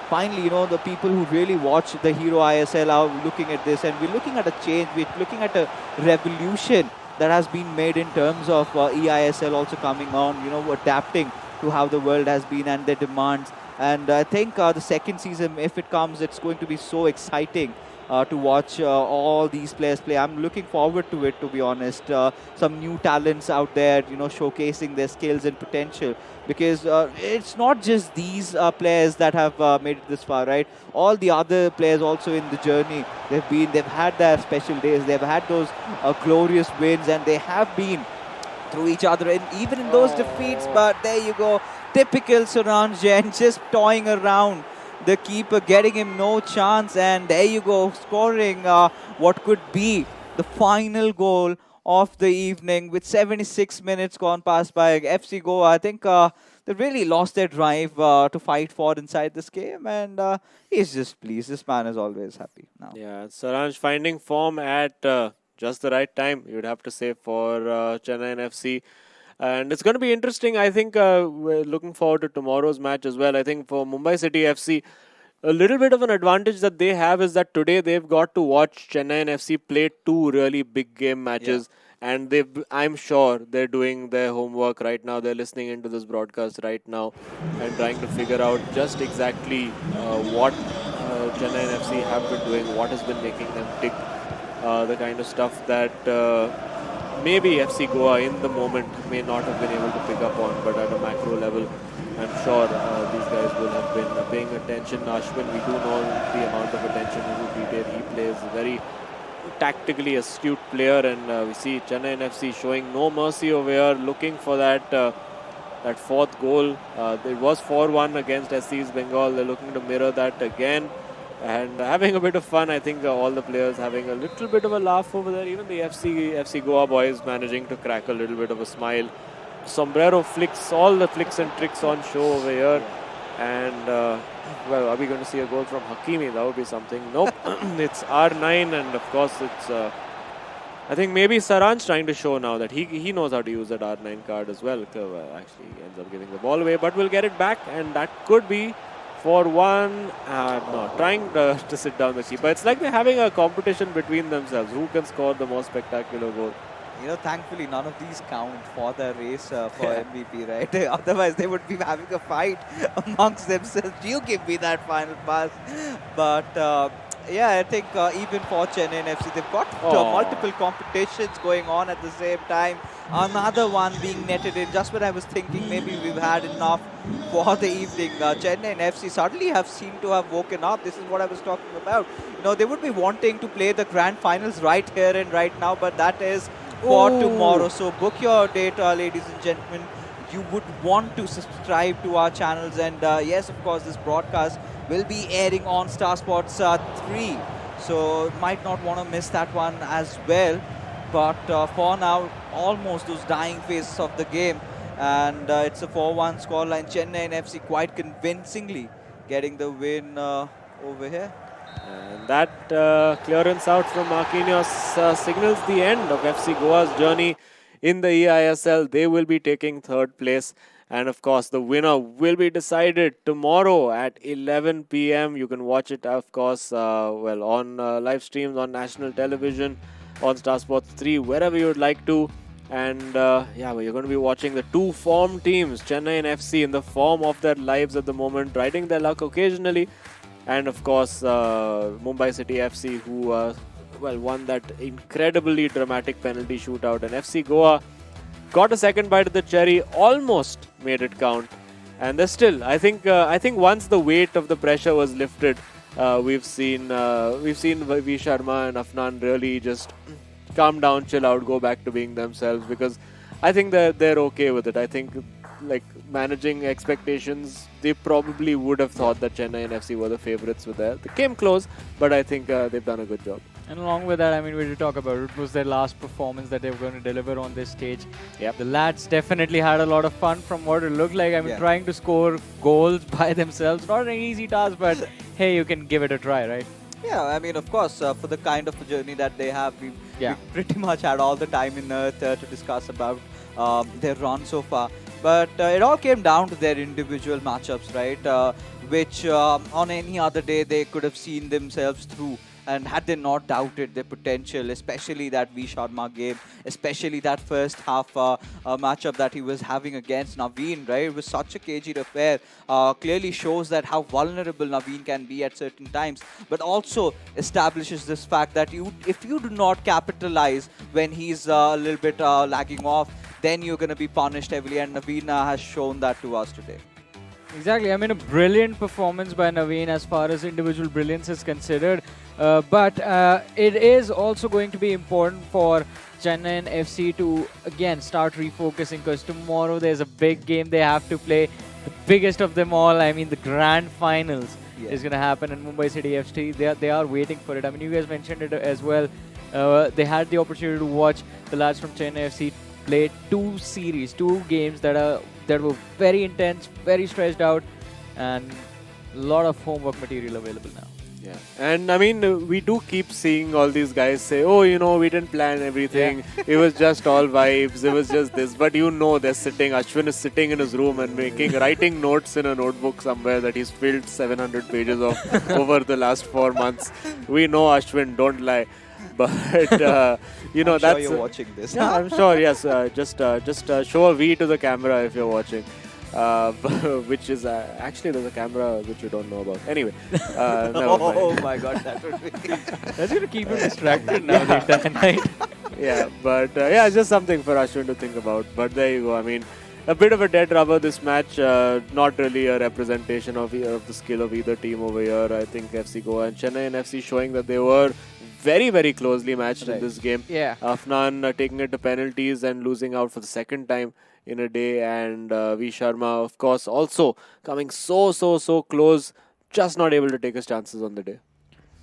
Finally, the people who really watch the Hero ISL are looking at this, and we're looking at a change. We're looking at a revolution that has been made in terms of eISL also coming on, adapting to how the world has been and their demands. And I think the second season, if it comes, it's going to be so exciting to watch all these players play. I'm looking forward to it, to be honest. Some new talents out there, showcasing their skills and potential. Because it's not just these players that have made it this far, right? All the other players also in the journey, they've had their special days. They've had those glorious wins, and they have been through each other, and even in those defeats. But there you go, typical Saransh Jain, just toying around the keeper, getting him no chance, and there you go, scoring what could be the final goal of the evening with 76 minutes gone past by FC Goa. I think they really lost their drive to fight for inside this game, and he's just pleased. This man is always happy now. Yeah, Saransh finding form at just the right time, you'd have to say, for Chennaiyin FC. And it's going to be interesting. I think we're looking forward to tomorrow's match as well. I think for Mumbai City FC, a little bit of an advantage that they have is that today they've got to watch Chennaiyin FC play 2 really big game matches. Yeah. And I'm sure they're doing their homework right now. They're listening into this broadcast right now and trying to figure out just exactly what Chennaiyin FC have been doing, what has been making them tick, the kind of stuff that maybe FC Goa in the moment may not have been able to pick up on, but at a macro level, I'm sure these guys will have been paying attention. Ashwin, we do know the amount of attention to detail he plays. A very tactically astute player, and we see Chennaiyin FC showing no mercy over here, looking for that that fourth goal. It was 4-1 against SC East Bengal. They're looking to mirror that again. And having a bit of fun. I think all the players having a little bit of a laugh over there. Even the FC Goa boys managing to crack a little bit of a smile. Sombrero flicks, all the flicks and tricks on show over here. And, well, are we going to see a goal from Hakimi? That would be something. Nope. It's R9, and of course it's... I think maybe Saransh trying to show now that he knows how to use that R9 card as well. Actually, he ends up giving the ball away, but we'll get it back, and that could be 4-1. No, trying to sit down the keeper. It's like they're having a competition between themselves. Who can score the most spectacular goal? thankfully none of these count for the race for MVP, right? Otherwise, they would be having a fight amongst themselves. You give me that final pass. But yeah, I think even for Chennai FC, they've got multiple competitions going on at the same time. Another one being netted in. Just when I was thinking maybe we've had enough for the evening, Chennai FC suddenly have seemed to have woken up. This is what I was talking about. They would be wanting to play the grand finals right here and right now, but that is for tomorrow. So book your data, ladies and gentlemen. You would want to subscribe to our channels, and yes, of course, this broadcast will be airing on Star Sports 3. So might not want to miss that one as well. But for now, almost those dying phases of the game, and it's a 4-1 scoreline. Chennai FC quite convincingly getting the win over here. And that clearance out from Marquinhos signals the end of FC Goa's journey in the eISL. They will be taking third place. And of course, the winner will be decided tomorrow at 11 p.m. You can watch it, of course, on live streams on national television, on Star Sports 3, wherever you would like to. And you're going to be watching the two form teams, Chennaiyin FC, in the form of their lives at the moment, riding their luck occasionally. And of course, Mumbai City FC, who won that incredibly dramatic penalty shootout. And FC Goa got a second bite of the cherry, almost made it count. And there's still, I think once the weight of the pressure was lifted, we've seen V Sharma and Afnan really just calm down, chill out, go back to being themselves, because I think they're okay with it. I think, like, managing expectations, they probably would have thought that Chennaiyin FC were the favourites with that. They came close, but I think they've done a good job. And along with that, we did talk about it was their last performance that they were going to deliver on this stage. Yep. The lads definitely had a lot of fun from what it looked like. Trying to score goals by themselves, not an easy task, but hey, you can give it a try, right? Yeah, of course, for the kind of a journey that they have, we pretty much had all the time in earth to discuss about their run so far. But it all came down to their individual matchups, right? Which on any other day they could have seen themselves through. And had they not doubted their potential, especially that V Sharma game, especially that first half matchup that he was having against Naveen, right? It was such a cagey affair. Clearly shows that how vulnerable Naveen can be at certain times, but also establishes this fact that if you do not capitalize when he's a little bit lagging off, then you're going to be punished heavily, and Naveen has shown that to us today. Exactly. A brilliant performance by Naveen as far as individual brilliance is considered. But it is also going to be important for Chennaiyin FC to, again, start refocusing, because tomorrow there's a big game they have to play. The biggest of them all, the grand finals is going to happen in Mumbai City FC. They are waiting for it. You guys mentioned it as well. They had the opportunity to watch the lads from Chennai FC play two games that were very intense, very stretched out, and a lot of homework material available now. Yeah, and we do keep seeing all these guys say, we didn't plan everything. Yeah. It was just all vibes. It was just this. But Ashwin is sitting in his room and writing notes in a notebook somewhere that he's filled 700 pages of over the last 4 months. We know Ashwin, don't lie. But I'm that's. Sure you're watching this. Yeah, I'm sure. Yes, just show a V to the camera if you're watching. Which is actually there's a camera which you don't know about. Anyway, never mind. Oh my God, that would be. That's going to keep him distracted now the entire night. Yeah, but it's just something for Ashwin to think about. But there you go. A bit of a dead rubber this match. Not really a representation of the skill of either team over here. I think FC Goa and Chennaiyin FC showing that they were very, very closely matched in this game. Yeah. Afnan taking it to penalties and losing out for the second time in a day, and V Sharma, of course, also coming so close, just not able to take his chances on the day.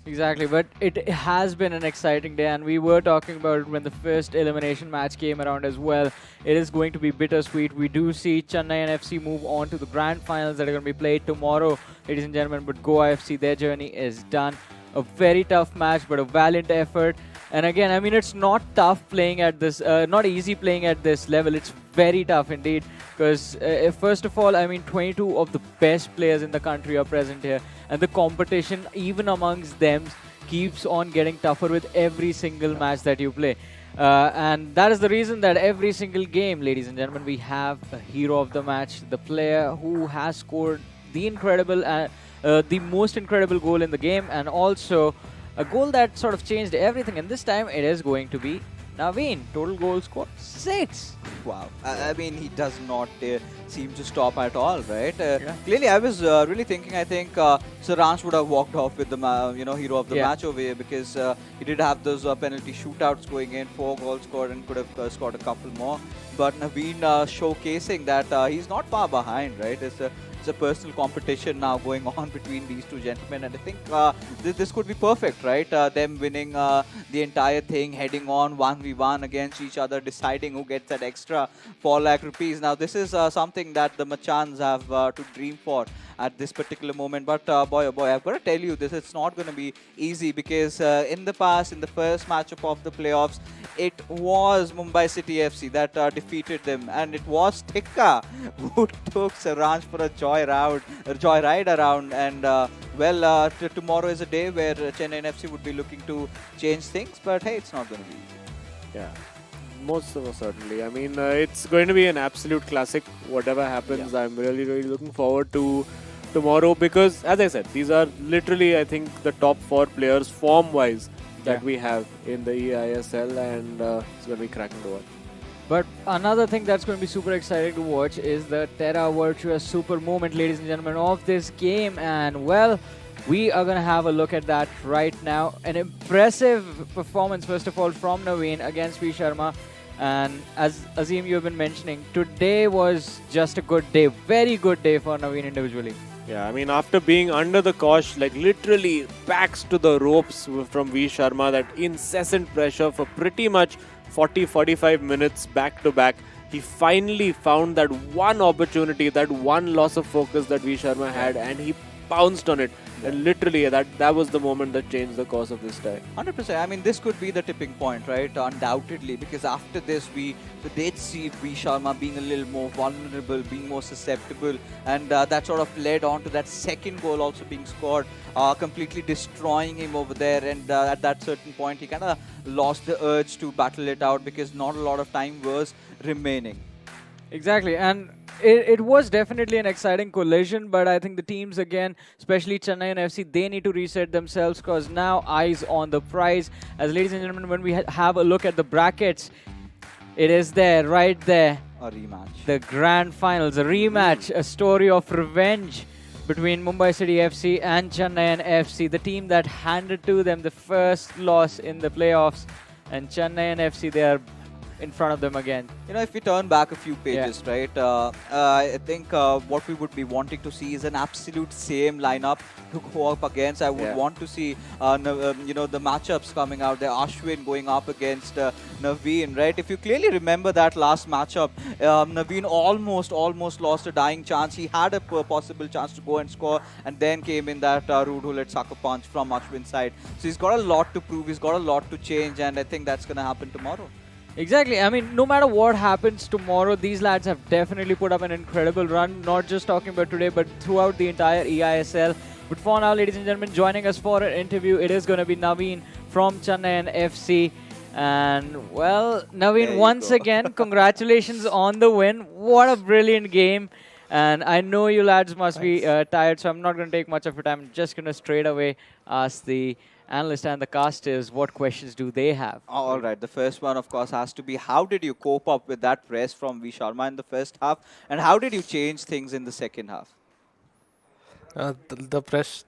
Exactly, but it has been an exciting day, and we were talking about it when the first elimination match came around as well. It is going to be bittersweet. We do see Chennaiyin FC move on to the grand finals that are going to be played tomorrow, ladies and gentlemen, but Goa FC, their journey is done. A very tough match, but a valiant effort. And again, it's not tough playing at this, not easy playing at this level. It's very tough indeed, because first of all, 22 of the best players in the country are present here, and the competition, even amongst them, keeps on getting tougher with every single match that you play. And that is the reason that every single game, ladies and gentlemen, we have a hero of the match, the player who has scored the most incredible goal in the game, and also a goal that sort of changed everything. And this time it is going to be Naveen. Total goal score 6. Wow. I mean, he does not seem to stop at all, right? Yeah. Clearly, I was really thinking, I think Saransh would have walked off with the hero of the match over here, because he did have those penalty shootouts going in, 4 goals scored, and could have scored a couple more. But Naveen showcasing that he's not far behind, right? It's a personal competition now going on between these two gentlemen, and I think this could be perfect, right? Them winning the entire thing, heading on 1v1 against each other, deciding who gets that extra 4 lakh rupees. Now, this is something that the Machans have to dream for at this particular moment. But boy, oh boy, I've got to tell you, it's not going to be easy, because in the past, in the first matchup of the playoffs, it was Mumbai City FC that defeated them, and it was Tikka who took Saransh for a joyride around. And tomorrow is a day where Chennaiyin FC would be looking to change things, but hey, it's not going to be easy. Yeah, most of us certainly. I mean, it's going to be an absolute classic. Whatever happens, I'm really, really looking forward to tomorrow, because, as I said, these are literally, I think, the top 4 players form-wise that we have in the eISL, and it's going to be cracking to watch. But another thing that's going to be super exciting to watch is the Terra Virtua super moment, ladies and gentlemen, of this game. And well, we are going to have a look at that right now. An impressive performance, first of all, from Naveen against V Sharma. And as Azim, you have been mentioning, today was just a good day, very good day for Naveen individually. Yeah, I mean, after being under the cosh, like literally backs to the ropes from V Sharma, that incessant pressure for pretty much 40-45 minutes back to back, he finally found that one opportunity, that one loss of focus that V Sharma had, and he pounced on it. And literally, that was the moment that changed the course of this tie. 100%. I mean, this could be the tipping point, right? Undoubtedly, because after this, they'd see V Sharma being a little more vulnerable, being more susceptible, and that sort of led on to that second goal also being scored, completely destroying him over there. And at that certain point, he kind of lost the urge to battle it out, because not a lot of time was remaining. Exactly, and it was definitely an exciting collision, but I think the teams, again, especially Chennaiyin FC, they need to reset themselves, because now eyes on the prize. As ladies and gentlemen, when we have a look at the brackets, it is there, right there. A rematch. The grand finals, a rematch, a story of revenge between Mumbai City FC and Chennaiyin FC, the team that handed to them the first loss in the playoffs. And Chennaiyin FC, they are in front of them again. You know, if we turn back a few pages, right, I think what we would be wanting to see is an absolute same lineup to go up against. I would want to see, the matchups coming out there. Ashwin going up against Naveen, right? If you clearly remember that last matchup, Naveen almost lost a dying chance. He had a possible chance to go and score, and then came in that rude hullet sucker punch from Ashwin's side. So he's got a lot to prove. He's got a lot to change, and I think that's going to happen tomorrow. Exactly. I mean, no matter what happens tomorrow, these lads have definitely put up an incredible run, not just talking about today, but throughout the entire eISL. But for now, ladies and gentlemen, joining us for an interview, it is going to be Naveen from Chennaiyin FC. And, well, Naveen, once again, congratulations on the win. What a brilliant game. And I know you lads must be tired, so I'm not going to take much of your time. I'm just going to straight away ask the analyst and the casters, what questions do they have? All right. The first one, of course, has to be, how did you cope up with that press from V Sharma in the first half? And how did you change things in the second half? The press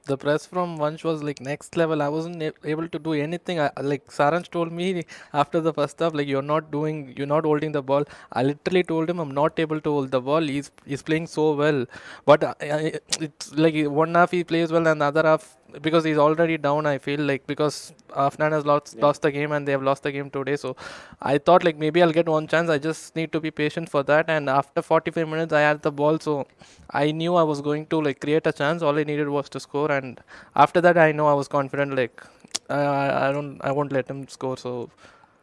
from Vansh was like next level. I wasn't able to do anything. Like Saransh told me after the first half, like you're not holding the ball. I literally told him I'm not able to hold the ball. He's playing so well, but it's like one half he plays well and the other half, because he's already down, I feel like, because Afnan has lost the game and they have lost the game today. So I thought like maybe I'll get one chance. I just need to be patient for that. And after 45 minutes, I had the ball, so I knew I was going to like create a chance. All I needed was to score, and after that, I know I was confident. Like I won't let him score. So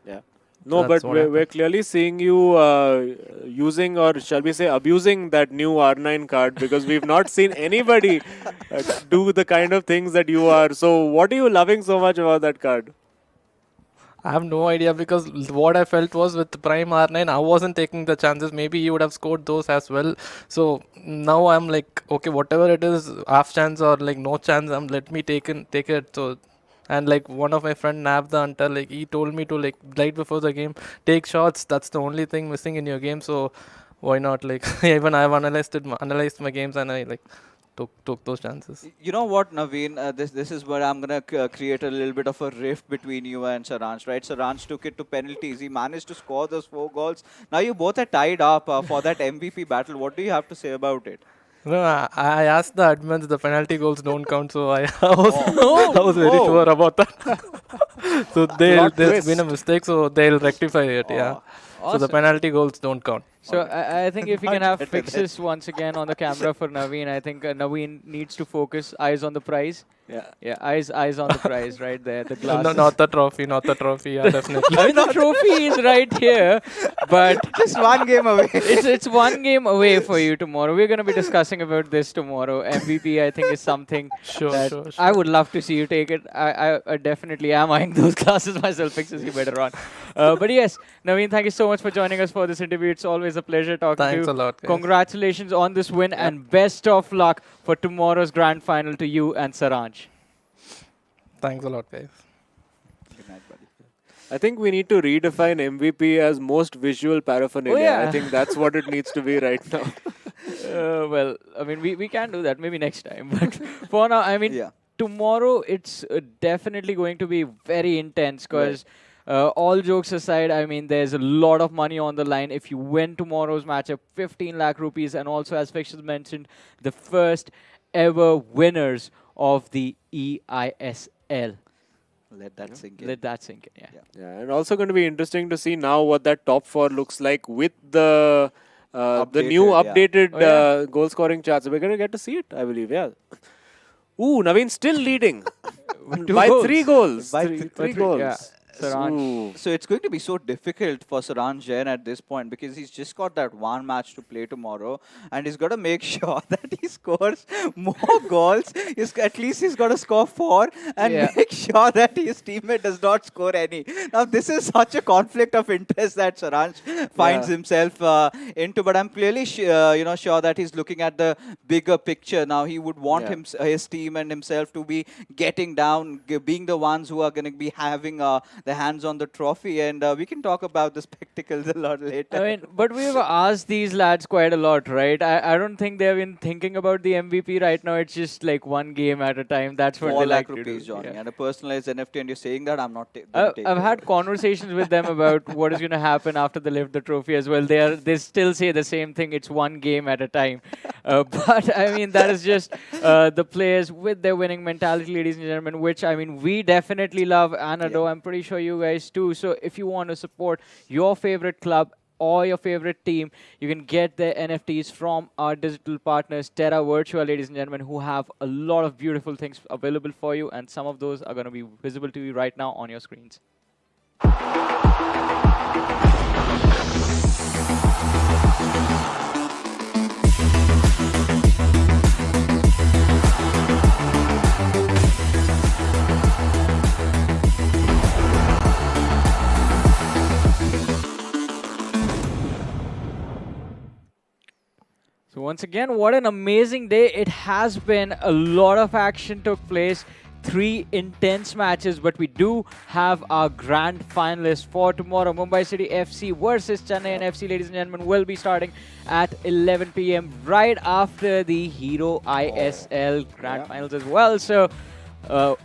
yeah. No, but we're clearly seeing you using, or shall we say abusing, that new R9 card, because we've not seen anybody do the kind of things that you are. So what are you loving so much about that card? I have no idea because what I felt was with Prime R9, I wasn't taking the chances. Maybe he would have scored those as well. So now I'm like, okay, whatever it is, half chance or like no chance, let me take it. So and like one of my friend Nav the Hunter, like he told me to like right before the game take shots. That's the only thing missing in your game. So why not? Like even I've analyzed my games and I like took those chances. You know what, Naveen? This is where I'm gonna create a little bit of a rift between you and Saransh, right? Saransh took it to penalties. He managed to score those 4 goals. Now you both are tied up for that MVP battle. What do you have to say about it? No, I asked the admins the penalty goals don't count, so I was Oh. I was very Oh. sure about that. So Plot there's twist. been a mistake, so they'll rectify it. Yeah. So the Awesome. penalty goals don't count. So I think if we can have Much better fixes once again on the camera for Naveen, I think Naveen needs to focus, eyes on the prize. Yeah. Yeah, eyes on the prize right there, the No, glasses. not the trophy, not the trophy. Yeah, definitely. I mean, the trophy is right here, but Just one game away. it's one game away for you tomorrow. We're going to be discussing about this tomorrow. MVP, I think, is something Sure, that sure. I would love to see you take it. I definitely am eyeing those classes myself. Fixes you better on. But yes, Naveen, thank you so much for joining us for this interview. It's always a pleasure talking Thanks to a you. lot, guys. Congratulations on this win and best of luck for tomorrow's grand final to you and Saransh. Thanks a lot, guys. Good night, buddy. I think we need to redefine MVP as most visual paraphernalia. Oh, yeah. I think that's what it needs to be right now. Well, I mean, we can do that maybe next time. But for now, I mean, Yeah. tomorrow it's definitely going to be very intense because all jokes aside, I mean, there's a lot of money on the line. If you win tomorrow's matchup, 15 lakh rupees, and also, as Fixtures mentioned, the first ever winners of the eISL. Let that sink in. Let that sink in, yeah. Yeah. Yeah, and also going to be interesting to see now what that top four looks like with the new Updated, yeah. updated Oh, yeah. goal scoring charts. We're going to get to see it, I believe. Yeah. Ooh, Naveen still leading Two by goals. 3 goals. By Three three goals. Yeah. Saransh. Ooh. So it's going to be so difficult for Saransh Jain at this point because he's just got that one match to play tomorrow, and he's got to make sure that he scores more goals. At least he's got to score 4 and Yeah. make sure that his teammate does not score any. Now this is such a conflict of interest that Saransh finds himself into. But I'm clearly sure that he's looking at the bigger picture. Now he would want his team and himself to be getting down, being the ones who are going to be having the hands on the trophy, and we can talk about the spectacles a lot later. I mean, but we've asked these lads quite a lot, right? I don't think they've been thinking about the MVP right now. It's just like one game at a time. That's what 4 they like lakh to do. rupees, Johnny, Yeah. and a personalized NFT, and you're saying that I'm not gonna take I've it. had conversations with them about what is going to happen after they lift the trophy as well. They still say the same thing. It's one game at a time. But I mean, that is just the players with their winning mentality, ladies and gentlemen, which I mean, we definitely love and adore. I'm pretty sure you guys too. So if you want to support your favorite club or your favorite team, you can get their NFTs from our digital partners, Terra Virtua, ladies and gentlemen, who have a lot of beautiful things available for you. And some of those are going to be visible to you right now on your screens. So once again, what an amazing day. It has been. A lot of action took place. 3 intense matches, but we do have our grand finalists for tomorrow. Mumbai City FC versus Chennaiyin FC, ladies and gentlemen, will be starting at 11 p.m. right after the Hero ISL grand finals as well. So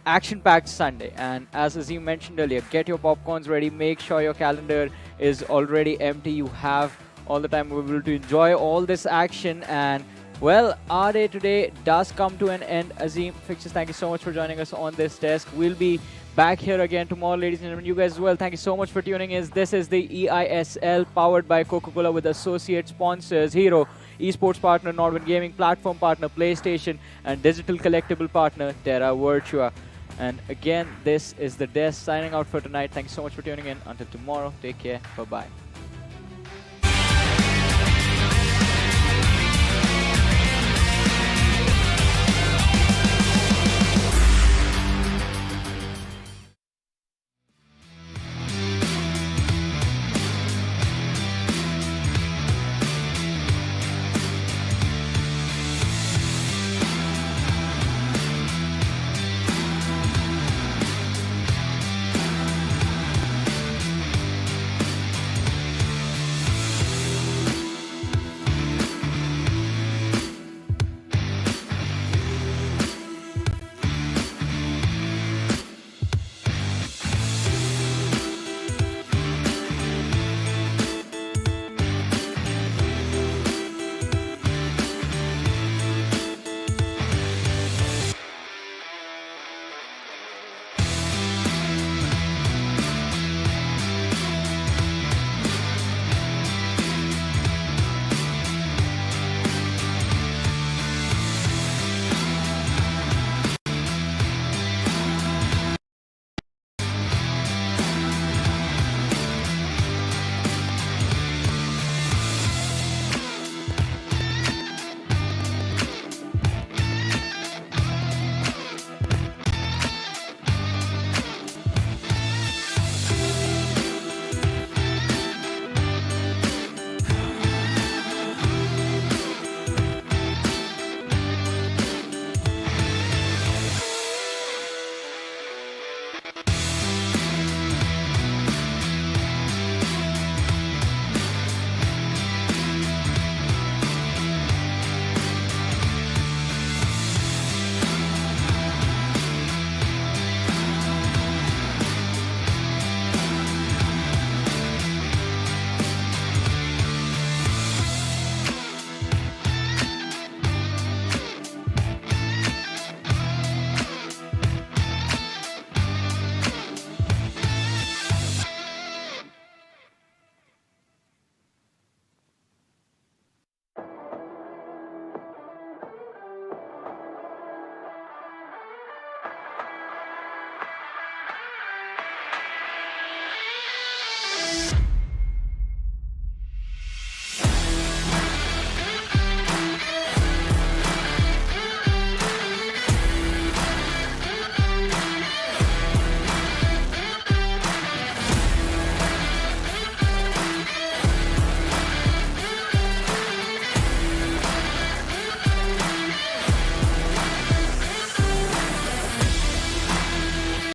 action-packed Sunday. And as Azim mentioned earlier, get your popcorns ready. Make sure your calendar is already empty. You have all the time available to enjoy all this action. And well, our day today does come to an end. Azim, Fixtures, thank you so much for joining us on this desk. We'll be back here again tomorrow, ladies and gentlemen. You guys as well, thank you so much for tuning in. This is the eISL powered by Coca-Cola with associate sponsors Hero, esports partner Nordwind Gaming, platform partner PlayStation, and digital collectible partner Terra Virtua. And again, this is the desk signing out for tonight. Thank you so much for tuning in. Until tomorrow, take care. Bye-bye.